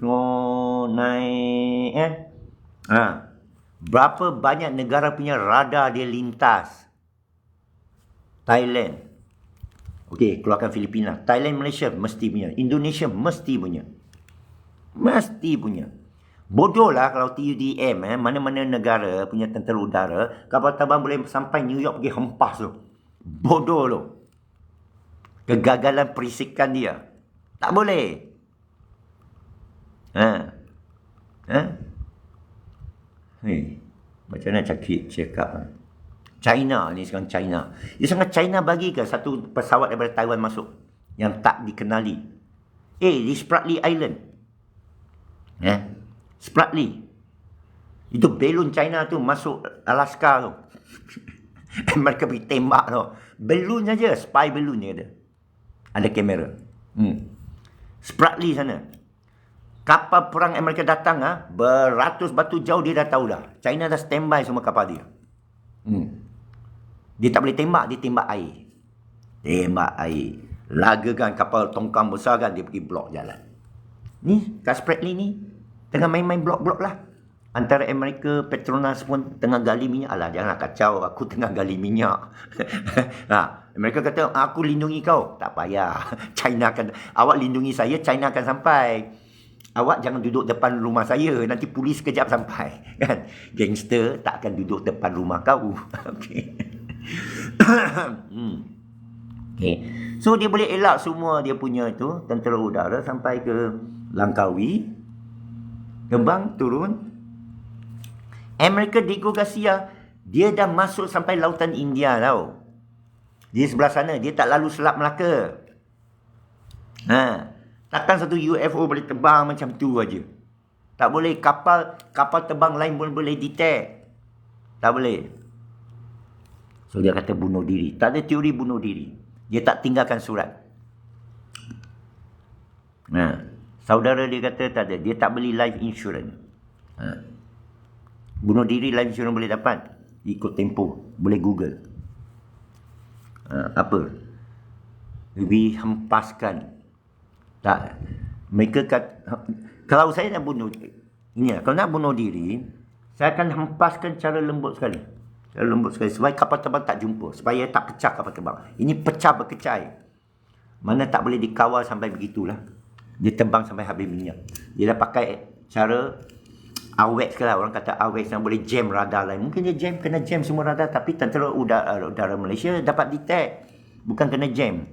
Naik berapa banyak negara punya radar dia lintas? Thailand. Okey, keluarkan Filipina. Thailand, Malaysia mesti punya. Indonesia mesti punya. Mesti punya. Bodoh lah kalau TUDM, mana-mana negara punya tentera udara, kapal terbang boleh sampai New York pergi hempas tu. Bodoh tu. Kegagalan perisikan dia. Tak boleh. Macam mana cakap? China ni sekarang China. Dia sangat China bagi ke satu pesawat daripada Taiwan masuk yang tak dikenali. Di Spratly Island. Spratly. Itu belon China tu masuk Alaska tu. Mereka pergi tembak tu. Belon saja, spy belon dia ada. Ada kamera. Spratly sana. Kapal perang Amerika datang, beratus batu jauh dia dah tahu dah. China dah standby semua kapal dia. Dia tak boleh tembak, dia tembak air. Tembak air. Lagakan kapal tongkang besar kan, dia pergi blok jalan. Ni, kat Spratly ni, tengah main-main blok-blok lah. Antara Amerika, Petronas pun tengah gali minyak. Alah, janganlah kacau, aku tengah gali minyak. Amerika kata, aku lindungi kau. Tak payah. China akan, awak lindungi saya, China akan sampai. Awak jangan duduk depan rumah saya, nanti polis kejap sampai. Kan? Gangster tak akan duduk depan rumah kau. Okey. Okay. So, dia boleh elak semua dia punya itu, tentera udara sampai ke Langkawi. Terbang, turun. Amerika Diego Garcia, dia dah masuk sampai Lautan India tau. Di sebelah sana, dia tak lalu Selat Melaka. Takkan satu UFO boleh terbang macam tu aja. Tak boleh, kapal terbang lain pun boleh detect. Tak boleh. So dia kata bunuh diri. Tak ada teori bunuh diri. Dia tak tinggalkan surat. Saudara dia kata tak ada. Dia tak beli life insurance. Bunuh diri life insurance boleh dapat. Ikut tempoh. Boleh Google. Apa? Lebih hempaskan. Tak. Mereka kata, kalau saya nak bunuh ini, kalau nak bunuh diri, saya akan hempaskan cara lembut sekali. Cara lembut sekali. Supaya kapal terbang tak jumpa. Supaya tak pecah kapal terbang. Ini pecah berkecai. Mana tak boleh dikawal sampai begitulah. Dia terbang sampai habis minyak. Dia dah pakai cara AWACS lah. Orang kata AWACS yang boleh jam radar lain. Mungkin dia kena jam semua radar. Tapi tentera udara Malaysia dapat detect. Bukan kena jam.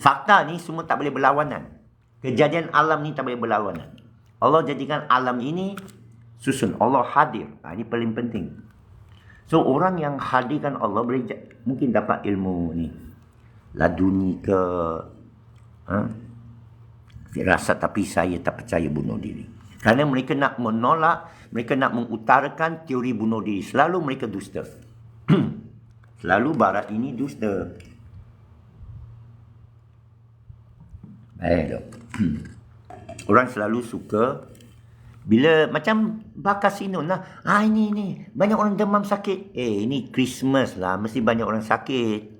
Fakta ni semua tak boleh berlawanan. Kejadian alam ni tak boleh berlawanan. Allah jadikan alam ini susun. Allah hadir. Ini paling penting. So, orang yang hadirkan Allah boleh mungkin dapat ilmu ni. Laduni ke. Firasat, tapi saya tak percaya bunuh diri. Kerana mereka nak menolak, mereka nak mengutarakan teori bunuh diri. Selalu mereka dusta. Selalu barat ini dusta. Orang selalu suka bila macam Bakasino lah. Ini banyak orang demam sakit. Ini Christmas lah, mesti banyak orang sakit.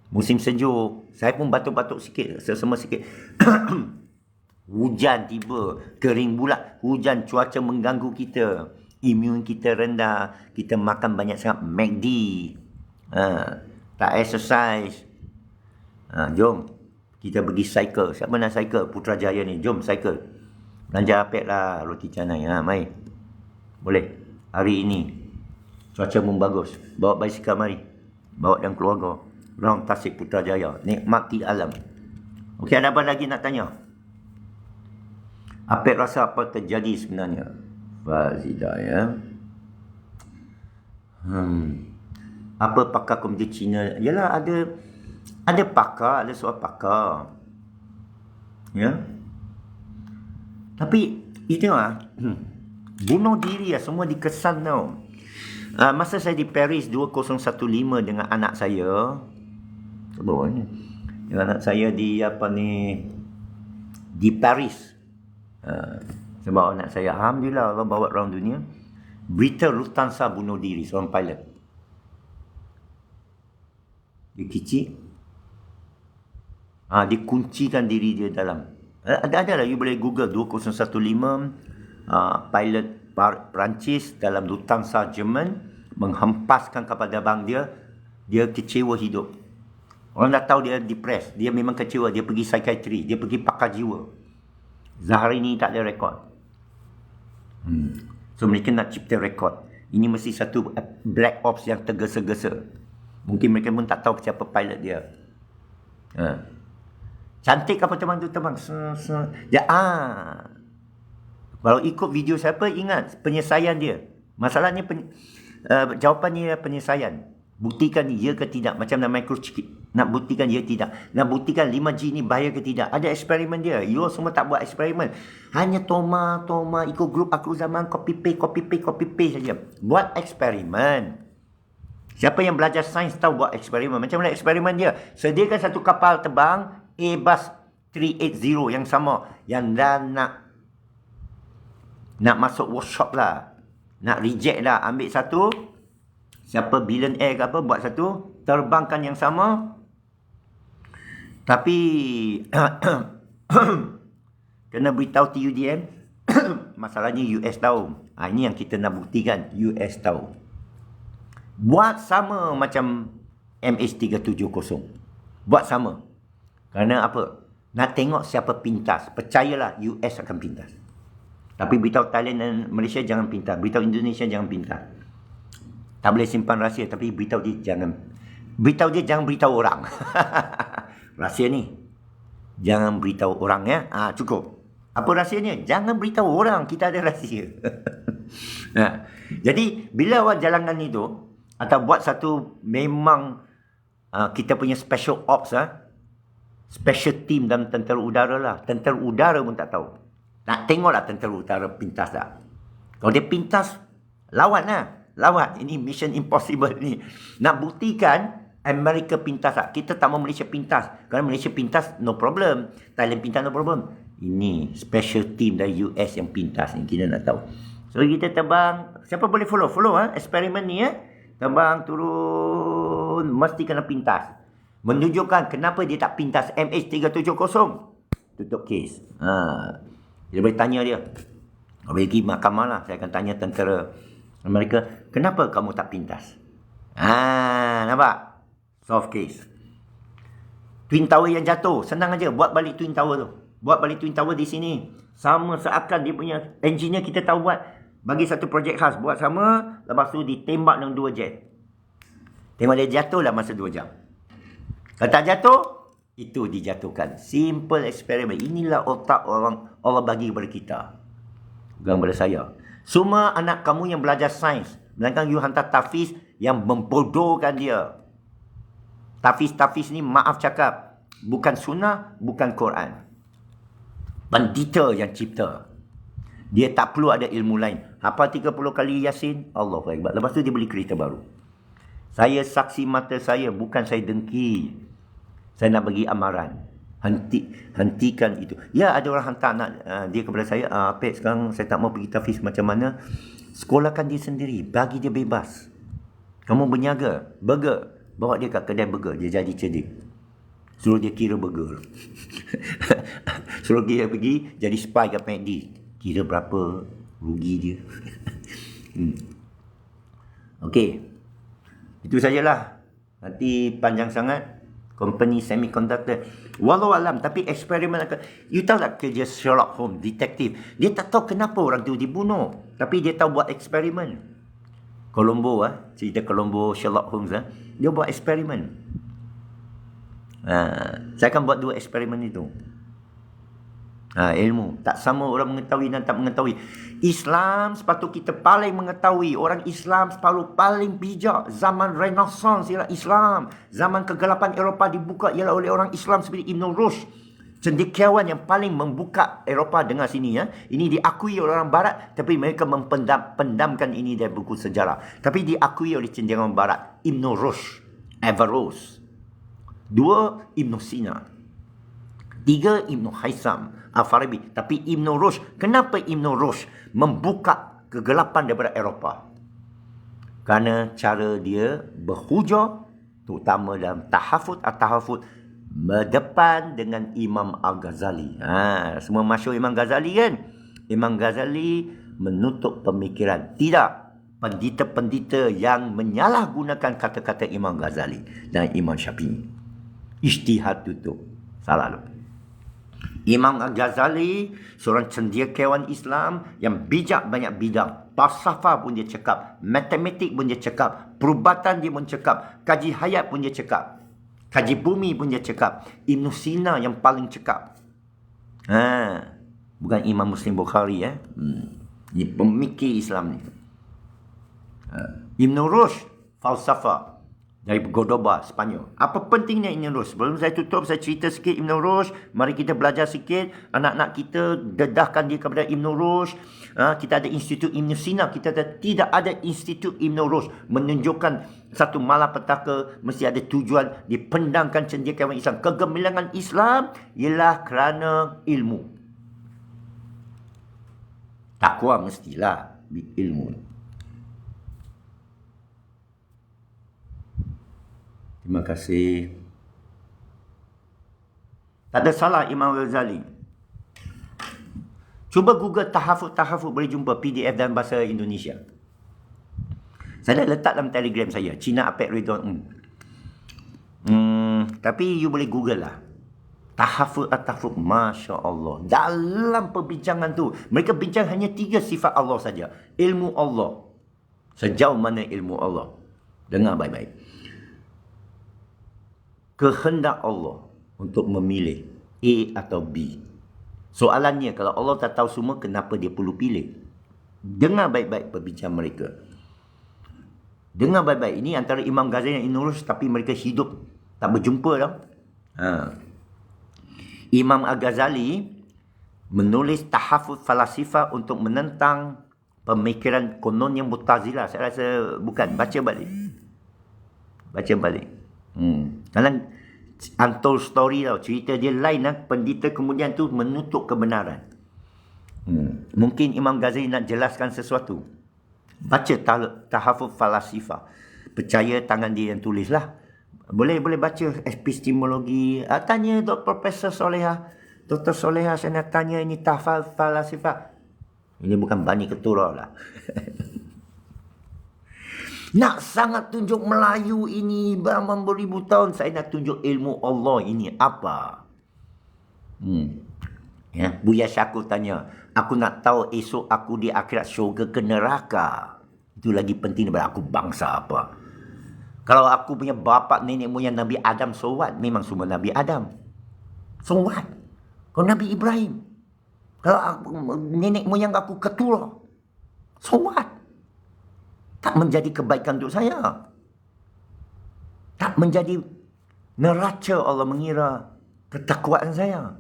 Musim sejuk. Saya pun batuk-batuk sikit, sesama sikit. Hujan tiba, kering pula. Hujan, cuaca mengganggu kita. Imun kita rendah. Kita makan banyak sangat McD. Tak exercise. Jom kita pergi cycle. Siapa nak cycle? Putrajaya ni. Jom cycle. Belanja apek lah roti canai. Mai. Boleh. Hari ini. Cuaca pun bagus. Bawa basikal mari. Bawa dan keluarga. Round Tasik Putrajaya. Nikmati alam. Okey, ada apa lagi nak tanya? Apek rasa apa terjadi sebenarnya? Fazidah ya. Apa pakar komputer Cina? Yalah, ada pakar, ada soal pakar. Ya. Tapi itu bunuh diri semua dikesan tau. Masa saya di Paris 2015 dengan anak saya, bawah ni, dengan anak saya di di Paris. Sebab anak saya, alhamdulillah Allah bawa orang dunia. Berita Lufthansa bunuh diri seorang pilot. Dia kicik. Dia kuncikan diri dia dalam. Ada lah, you boleh Google 2015 pilot Perancis dalam Lufthansa Jerman menghempaskan kepada bang dia kecewa hidup. Orang dah tahu dia depressed, dia memang kecewa, dia pergi psikiatri, dia pergi pakar jiwa. Zahari ni tak ada rekod. So mereka nak cipta rekod. Ini mesti satu black ops yang tergesa-gesa. Mungkin mereka pun tak tahu siapa pilot dia. Cantik apa terbang tu terbang. Kalau ikut video siapa, ingat penyelesaian dia. Masalahnya jawapannya penyelesaian. Buktikan ya ke tidak. Macam nak microchip. Nak buktikan ya tidak. Nak buktikan 5G ni bahaya ke tidak. Ada eksperimen dia. You semua tak buat eksperimen. Hanya Toma ikut grup aku zaman copy paste saja. Buat eksperimen. Siapa yang belajar sains tahu buat eksperimen. Macam mana eksperimen dia? Sediakan satu kapal terbang Airbus 380 yang sama. Yang dah nak masuk workshop lah. Nak reject lah. Ambil satu. Siapa billionaire ke apa buat satu. Terbangkan yang sama. Tapi kena beritahu TUDM. Masalahnya US tahu. Ini yang kita nak buktikan. US tahu. Buat sama macam MH370. Buat sama. Kerana apa? Nak tengok siapa pintas. Percayalah US akan pintas. Tapi beritahu Thailand dan Malaysia jangan pintar. Beritahu Indonesia jangan pintar. Tak boleh simpan rahsia. Tapi beritahu dia jangan. Beritahu dia jangan beritahu orang. Rahsia ni. Jangan beritahu orang ya. Cukup. Apa rahsianya? Jangan beritahu orang. Kita ada rahsia. Jadi bila awak jalankan itu. Atau buat satu memang kita punya special ops. Special team dalam tentera udara lah. Tentera udara pun tak tahu. Nak tengoklah tentera udara pintas tak. Kalau dia pintas, lawan lah. Lawan. Ini mission impossible ni. Nak buktikan Amerika pintas tak. Kita tak mau Malaysia pintas. Kerana Malaysia pintas, no problem. Thailand pintas, no problem. Ini special team dari US yang pintas ni. Kita nak tahu. So kita terbang. Siapa boleh follow? Follow eksperimen ni Terbang, turun. Mesti kena pintas. Menunjukkan kenapa dia tak pintas MH370. Tutup kes. Dia boleh tanya dia. Boleh pergi mahkamah lah. Saya akan tanya tentera Amerika. Kenapa kamu tak pintas? Nampak? Soft case. Twin Tower yang jatuh. Senang aja. Buat balik Twin Tower tu. Buat balik Twin Tower di sini. Sama seakan dia punya engineer kita tahu buat. Bagi satu projek khas. Buat sama. Lepas tu ditembak dengan 2 jet. Tengok dia jatuh lah masa 2 jam. Kalau tak jatuh, itu dijatuhkan. Simple eksperimen. Inilah otak orang Allah bagi kepada kita. Bukan kepada saya. Semua anak kamu yang belajar sains. Melainkan you hantar tafiz yang membodohkan dia. Tafiz ni maaf cakap. Bukan sunnah, bukan Quran. Bandita yang cipta. Dia tak perlu ada ilmu lain. Hafal 30 kali Yasin, Allahu Akbar. Lepas tu dia beli kereta baru. Saya saksi mata saya, bukan saya dengki. Saya nak bagi amaran. Hentikan itu. Ya, ada orang hantar anak dia kepada saya. Apek, sekarang saya tak mau pergi tafiz macam mana. Sekolahkan dia sendiri. Bagi dia bebas. Kamu berniaga. Burger. Bawa dia kat kedai burger. Dia jadi cerdik. Suruh dia kira burger. Suruh dia pergi jadi spy kat McD. Kira berapa rugi dia. Okey. Itu sajalah. Nanti panjang sangat. Company semiconductor. Walau alam. Tapi eksperimen akan. You tahu tak kerja Sherlock Holmes, detektif. Dia tak tahu kenapa orang tu dibunuh. Tapi dia tahu buat eksperimen. Colombo cerita Colombo Sherlock Holmes dia buat eksperimen. Saya akan buat 2 eksperimen itu. Ilmu. Tak sama orang mengetahui dan tak mengetahui. Islam sepatut kita paling mengetahui. Orang Islam sepatut paling bijak. Zaman Renaissance ialah Islam. Zaman kegelapan Eropah dibuka ialah oleh orang Islam seperti Ibn Rushd. Cendekiawan yang paling membuka Eropah. Dengar sini ya. Ini diakui oleh orang Barat, tapi mereka pendamkan ini dari buku sejarah. Tapi diakui oleh cendekiawan Barat. Ibn Rushd, Averroes. 2, Ibn Sina. 3, Ibn Haytham Al-Farabi. Tapi Ibn Rushd, kenapa Ibn Rushd membuka kegelapan daripada Eropah? Kerana cara dia berhujah, terutama dalam tahafud berdepan dengan Imam Al-Ghazali. Semua masyhur Imam Ghazali kan? Imam Ghazali menutup pemikiran. Tidak. Pendeta-pendeta yang menyalahgunakan kata-kata Imam Ghazali dan Imam Syafi'i. Ijtihad tutup. Salah lu. Imam Al-Ghazali seorang cendekiawan Islam yang bijak banyak bidang. Falsafah pun dia cakap, matematik pun dia cakap, perubatan dia pun cakap, kaji hayat pun dia cakap, kaji bumi pun dia cakap. Ibn Sina yang paling cakap. Bukan Imam Muslim Bukhari Ini pemikir Islam ni. Ibn Rushd falsafah dari Cordoba, Sepanyol. Apa pentingnya Ibn Rushd? Sebelum saya tutup, saya cerita sikit Ibn Rushd. Mari kita belajar sikit. Anak-anak kita dedahkan dia kepada Ibn Rushd. Kita ada Institut Ibn Sina. Tidak ada Institut Ibn Rushd. Menunjukkan satu malapetaka, mesti ada tujuan dipendangkan cendekiawan Islam. Kegemilangan Islam ialah kerana ilmu. Takwa mestilah ilmu. Terima kasih. Tak ada salah Imam Ghazali. Cuba Google tahafud, boleh jumpa PDF dalam bahasa Indonesia. Saya dah letak dalam Telegram saya, Cina Apek Ridwan. Tapi you boleh Google lah. Tahafud, Masya Allah. Dalam perbincangan tu, mereka bincang hanya 3 sifat Allah saja. Ilmu Allah. Sejauh mana ilmu Allah? Dengar baik-baik. Kehendak Allah untuk memilih A atau B. Soalannya, kalau Allah tak tahu semua, kenapa dia perlu pilih? Dengar baik-baik perbincangan mereka. Dengar baik-baik. Ini antara Imam Ghazali dan Ibn Rushd, tapi mereka hidup tak berjumpa tau. Imam Al-Ghazali menulis tahafud falasifah untuk menentang pemikiran kononnya Mu'tazilah. Saya rasa bukan. Baca balik. Dalam untold story tau, cerita dia lain lah. Pendeta kemudian tu menutup kebenaran. Mungkin Imam Ghazali nak jelaskan sesuatu. Baca tahafud falasifah. Percaya tangan dia yang tulis lah. Boleh baca epistemologi. Tanya Profesor Soleha. Dr. Soleha, saya nak tanya ini tahafud falasifah. Ini bukan Bani Keturah lah. Nak sangat tunjuk Melayu ini beribu tahun. Saya nak tunjuk ilmu Allah ini apa. Buya Syakur tanya, aku nak tahu esok aku di akhirat syurga ke neraka. Itu lagi penting daripada aku bangsa apa. Kalau aku punya bapa nenek moyang Nabi Adam, so what? Memang semua Nabi Adam. So what? Kalau Nabi Ibrahim, kalau aku, nenek moyang aku keturah, so what? Tak menjadi kebaikan untuk saya. Tak menjadi neraca Allah mengira ketakwaan saya.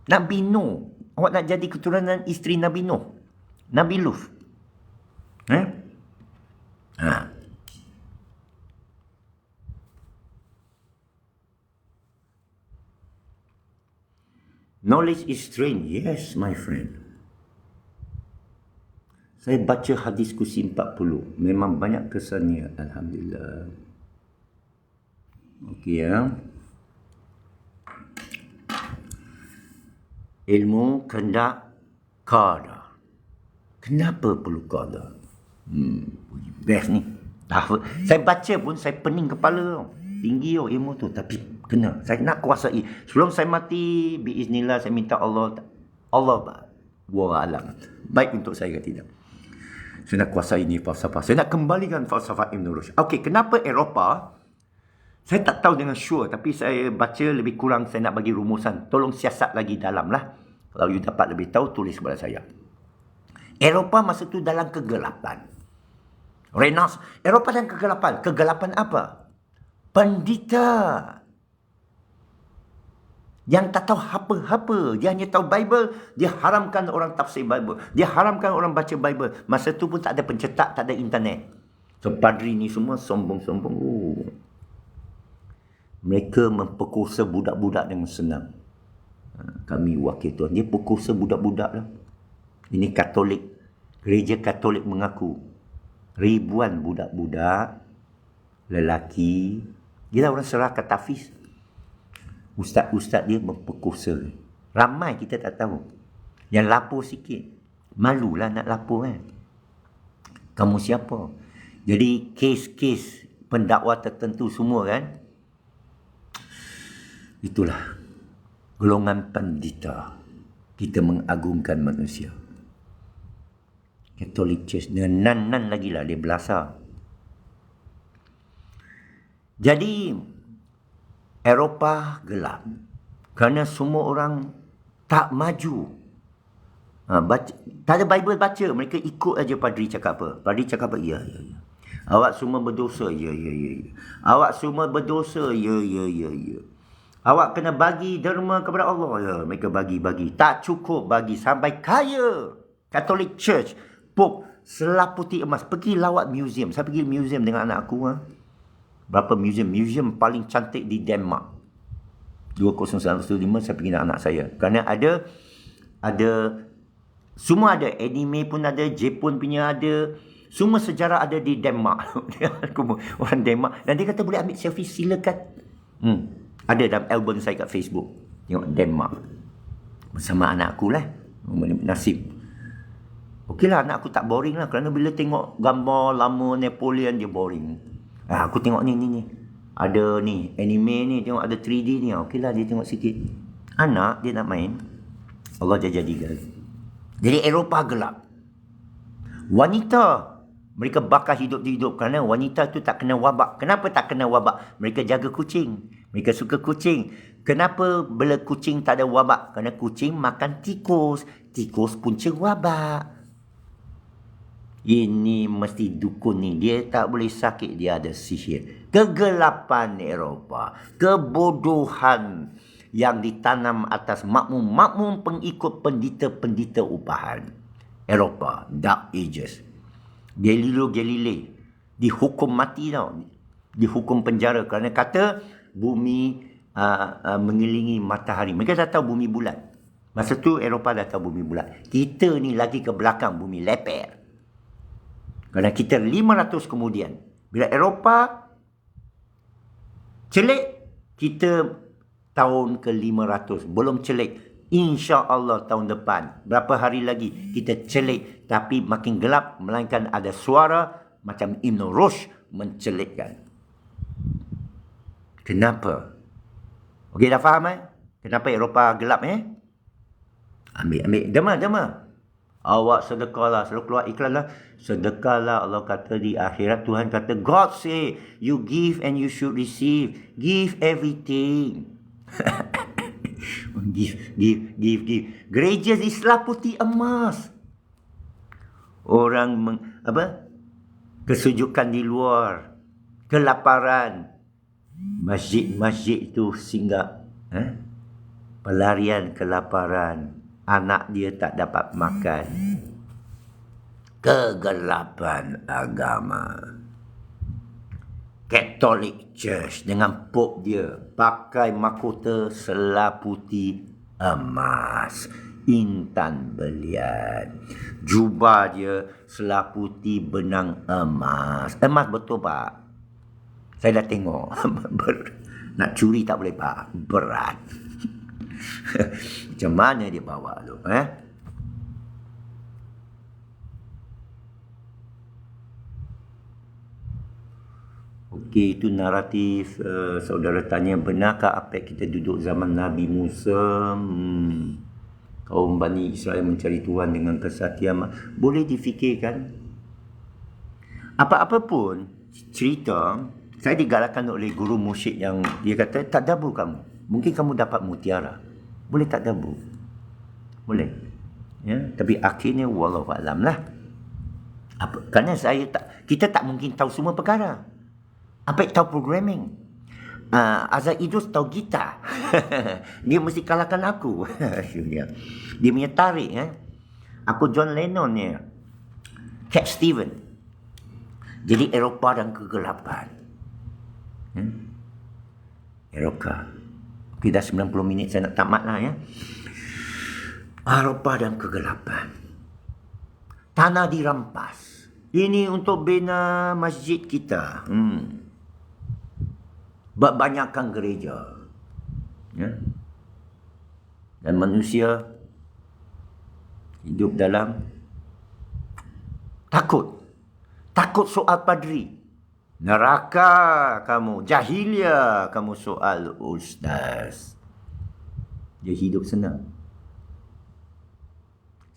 Nabi Nuh, awak nak jadi keturunan isteri Nabi Nuh, Nabi Lut. Knowledge is strange. Yes, my friend. Saya baca hadis kursi 40. Memang banyak kesannya. Alhamdulillah. Okey ya. Ilmu kehendak qada. Kenapa perlu qada? Best ni. Saya baca pun saya pening kepala. Tinggi ilmu tu. Tapi kena. Saya nak kuasai. Sebelum saya mati, biiznillah saya minta Allah wa'alam. Baik untuk saya ke tidak. Saya nak kuasai ini falsafah. Saya nak kembalikan falsafah Ibn Rushd. Okey, kenapa Eropah? Saya tak tahu dengan sure, tapi saya baca lebih kurang, saya nak bagi rumusan. Tolong siasat lagi dalam lah. Kalau you dapat lebih tahu, tulis kepada saya. Eropah masa tu dalam kegelapan. Renas, Eropah dalam kegelapan. Kegelapan apa? Pendeta. Yang tak tahu apa-apa. Dia hanya tahu Bible. Dia haramkan orang tafsir Bible. Dia haramkan orang baca Bible. Masa tu pun tak ada pencetak, tak ada internet. So, padri ni semua sombong-sombong. Mereka memperkosa budak-budak dengan senang. Kami wakil Tuhan. Dia perkosa budak-budak lah. Ini Katolik. Gereja Katolik mengaku. Ribuan budak-budak. Lelaki. Dia orang serah kat Hafiz. Ustaz-ustaz dia memperkosa. Ramai kita tak tahu. Yang lapor sikit. Malulah nak lapor kan. Kamu siapa? Jadi kes-kes pendakwa tertentu semua kan. Itulah. Golongan pendeta. Kita mengagungkan manusia. Catholic Church. Dengan nan-nan lagi lah. Dia belasah. Jadi, Eropah gelap. Kerana semua orang tak maju. Tak ada Bible baca. Mereka ikut aja padri cakap apa. Padri cakap apa? Ya. Awak semua berdosa. Ya. Awak semua berdosa. Ya. Awak kena bagi derma kepada Allah. Ya, mereka bagi. Tak cukup bagi. Sampai kaya. Catholic Church. Pope. Selaputi emas. Pergi lawat museum. Saya pergi museum dengan anak aku. Berapa museum? Museum paling cantik di Denmark. 20115 saya pergi dengan anak saya. Kerana ada semua ada. Anime pun ada. Jepun punya ada. Semua sejarah ada di Denmark. Orang Denmark. Dan dia kata boleh ambil selfie. Silakan. Ada dalam album saya kat Facebook. Tengok Denmark. Bersama anak aku lah. Nasib. Okeylah, anak aku tak boring lah. Kerana bila tengok gambar lama Napoleon, dia boring. Aku tengok ni. Ada ni, anime ni. Tengok ada 3D ni. Okeylah, dia tengok sikit. Anak, dia nak main. Allah dah jadikan. Jadi, Eropah gelap. Wanita, mereka bakal hidup. Kerana wanita tu tak kena wabak. Kenapa tak kena wabak? Mereka jaga kucing. Mereka suka kucing. Kenapa bila kucing tak ada wabak? Kerana kucing makan tikus. Tikus punca wabak. Ini mesti dukun ni. Dia tak boleh sakit. Dia ada sihir. Kegelapan Eropah. Kebodohan yang ditanam atas makmum pengikut pendeta upahan. Eropah. Dark Ages. Galileo Galilei. Dihukum mati tau. Dihukum penjara. Kerana kata bumi mengelilingi matahari. Mereka dah tahu bumi bulat. Masa tu Eropah dah tahu bumi bulat. Kita ni lagi ke belakang bumi leper. Kerana kita 500 kemudian. Bila Eropah celik, kita tahun ke-500. Belum celik. InsyaAllah tahun depan. Berapa hari lagi kita celik. Tapi makin gelap. Melainkan ada suara macam Ibn Rushd mencelikkan. Kenapa? Okey, dah faham Kenapa Eropah gelap Ambil. Dema. Awak sedekahlah. Selalu keluar iklan lah. Sedekahlah. Allah kata di akhirat. Tuhan kata, God say, you give and you should receive. Give everything. Give. Gereja Islam putih emas. Orang kesujukan di luar. Kelaparan. Masjid itu singgah. Pelarian kelaparan. Anak dia tak dapat makan. Kegelapan agama. Catholic Church dengan Pope dia pakai mahkota selaputi emas. Intan belian. Jubah dia selaputi benang emas. Emas betul pak? Saya dah tengok. Nak curi tak boleh pak. Berat. Macam mana dia bawa tu? Okey, itu naratif. Saudara tanya, benarkah apa kita duduk zaman Nabi Musa? Kaum Bani Israel mencari Tuhan dengan kesatian. Boleh difikirkan. Apa-apa pun cerita, saya digalakkan oleh guru musyid yang dia kata, tak dabu kamu. Mungkin kamu dapat mutiara. Boleh tak dabu. Boleh. Ya, tapi akhirnya wallahu alam lah. Kerana kita tak mungkin tahu semua perkara. Apek tahu programming. Azhar Idrus tahu gitar. Dia mesti kalahkan aku. Dia punya tarik. Aku John Lennon ni. Cat Steven. Jadi Eropah dan kegelapan. Eropah. Okay, dah 90 minit saya nak tamat lah ya. Eropah dan kegelapan. Tanah dirampas. Ini untuk bina masjid kita. Banyakkan gereja. Ya. Dan manusia hidup dalam takut. Takut soal padri. Neraka kamu. Jahiliah kamu soal ustaz. Dia hidup senang.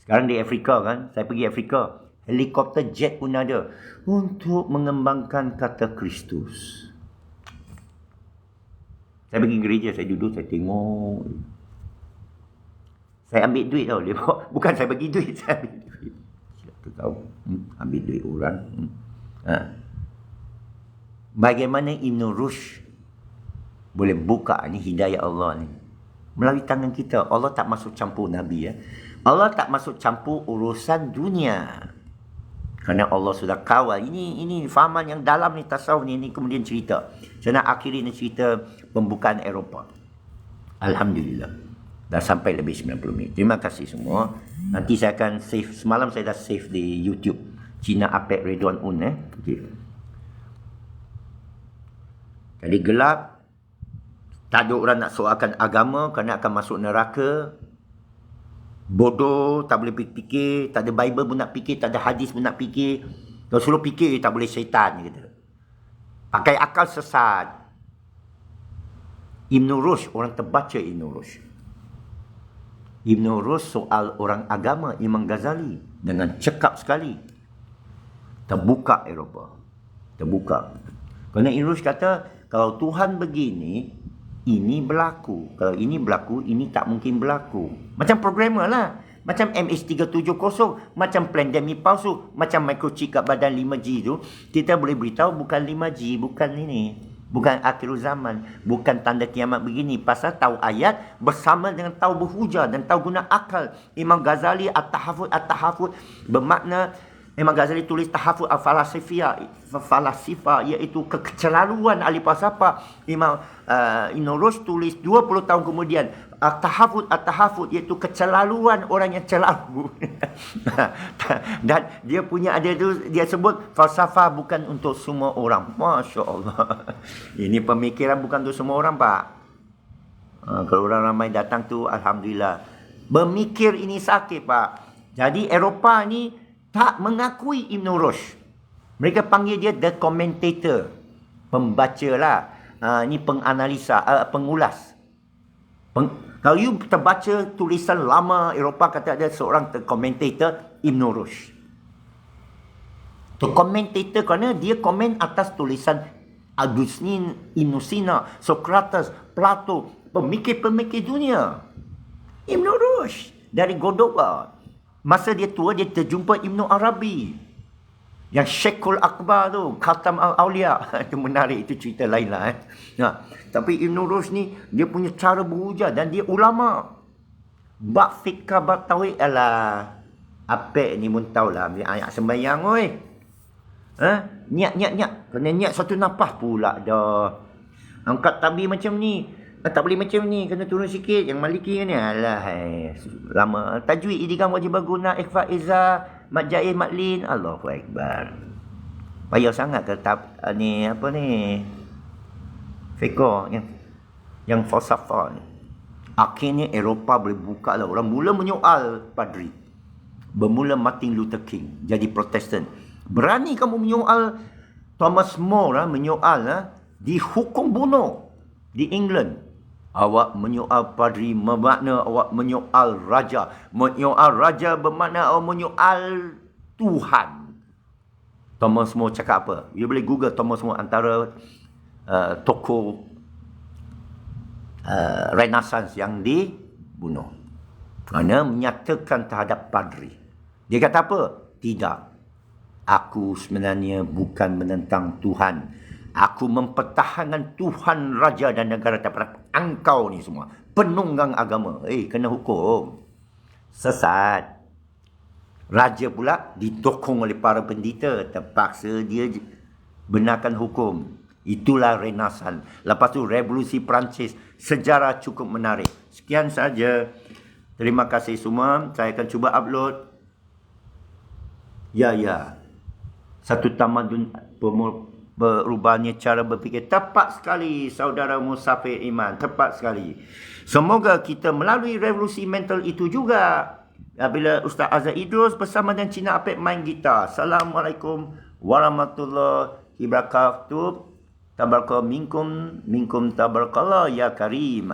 Sekarang di Afrika kan. Saya pergi Afrika. Helikopter jet pun ada. Untuk mengembangkan kata Kristus. Saya pergi gereja. Saya duduk. Saya tengok. Saya ambil duit tau. Dia bawa. Bukan saya bagi duit. Saya ambil duit. Siapa tahu. Ambil duit orang. Bagaimana Ibn Rushd boleh buka ni hidayah Allah ni. Melalui tangan kita. Allah tak masuk campur Nabi ya. Allah tak masuk campur urusan dunia. Kerana Allah sudah kawal. Ini fahaman yang dalam ni, tasawuf ni. Ini kemudian cerita. Saya nak akhiri ni cerita pembukaan Eropah. Alhamdulillah. Dah sampai lebih 90 minit. Terima kasih semua. Nanti saya akan save. Semalam saya dah save di YouTube. Cina Apek Ridwan Un. Okay. Jadi gelap. Tak ada orang nak soalkan agama kerana akan masuk neraka. Bodoh, tak boleh fikir, tak ada Bible pun nak fikir, tak ada hadis pun nak fikir. Kalau suruh fikir, tak boleh syaitan. Gitu. Pakai akal sesat. Ibn Rushd, orang terbaca Ibn Rushd. Ibn Rushd soal orang agama, Imam Ghazali. Dengan cekap sekali. Terbuka Eropah. Terbuka. Kerana Ibn Rushd kata, kalau Tuhan begini, ini berlaku. Kalau ini berlaku, ini tak mungkin berlaku. Macam programmer lah. Macam MH370, macam pandemik palsu, macam microchip kat badan 5G tu, kita boleh beritahu bukan 5G, bukan ini. Bukan akhir zaman, bukan tanda kiamat begini. Pasal tahu ayat bersama dengan tahu berhujah dan tahu guna akal. Imam Ghazali At-Tahafud bermakna, Imam Ghazali tulis Tahafud Al-Falasifah, iaitu kecelaluan ahli falsafah. Imam Ibn Rushd tulis 20 tahun kemudian At-Tahafud, iaitu kecelaluan orang yang celalu. Dan dia punya ada tu, dia sebut falsafah bukan untuk semua orang. Masya Allah. Ini pemikiran bukan untuk semua orang, Pak. Kalau orang ramai datang tu, Alhamdulillah. Bermikir ini sakit, Pak. Jadi Eropah ni tak mengakui Ibn Rushd. Mereka panggil dia the commentator. Pembaca lah. Ini penganalisa, pengulas. Kalau you terbaca tulisan lama Eropah, kata ada seorang commentator, Ibn Rushd. Commentator kerana dia komen atas tulisan Agustin, Ibn Sina, Socrates, Plato, pemikir-pemikir dunia. Ibn Rushd dari Cordoba. Masa dia tua, dia terjumpa Ibn Arabi. Yang Syekhul Akbar tu, Khatam Al-Awliya. Itu menarik, itu cerita lain lah. Tapi Ibn Rushd ni, dia punya cara berujar dan dia ulama. Bab fikah, bab tauhid, alah. Apek ni pun tahulah, ambil ayat sembahyang, oi. Niat. Kena niat satu nafas pula dah. Angkat tabi macam ni. Tak boleh macam ni, kena turun sikit. Yang maliki ni, alah, lama. Tajwid, idgham, wajib baguna, ikhfa, iza, mat jaiz, mat lin. Allahu Akbar. Payah sangat ke ni, apa ni, fiqh, yang falsafah ni. Akhirnya Eropah boleh buka lah. Orang mula menyoal padri. Bermula Martin Luther King, jadi Protestan. Berani kamu menyoal Thomas More, menyoal, dihukum bunuh di England. Awak menyoal padri bermakna awak menyoal raja. Menyoal raja bermakna awak menyoal Tuhan. Thomas More cakap apa? You boleh Google Thomas More, antara tokoh Renaissance yang dibunuh. Kerana menyatakan terhadap padri. Dia kata apa? Tidak. Aku sebenarnya bukan menentang Tuhan. Aku mempertahankan Tuhan, Raja dan negara daripada engkau ni semua. Penunggang agama. Kena hukum. Sesat. Raja pula didokong oleh para pendeta. Terpaksa dia benarkan hukum. Itulah Renaissance. Lepas tu Revolusi Perancis. Sejarah cukup menarik. Sekian saja. Terima kasih semua. Saya akan cuba upload. Ya. Satu tamadun berubahnya cara berfikir. Tepat sekali saudara Musafir Iman. Tepat sekali. Semoga kita melalui revolusi mental itu juga. Bila Ustaz Azhar Idrus bersama dengan Cina Apek main gitar. Assalamualaikum warahmatullahi wabarakatuh. Tabarakallah minkum. Minkum tabarakallah ya karim.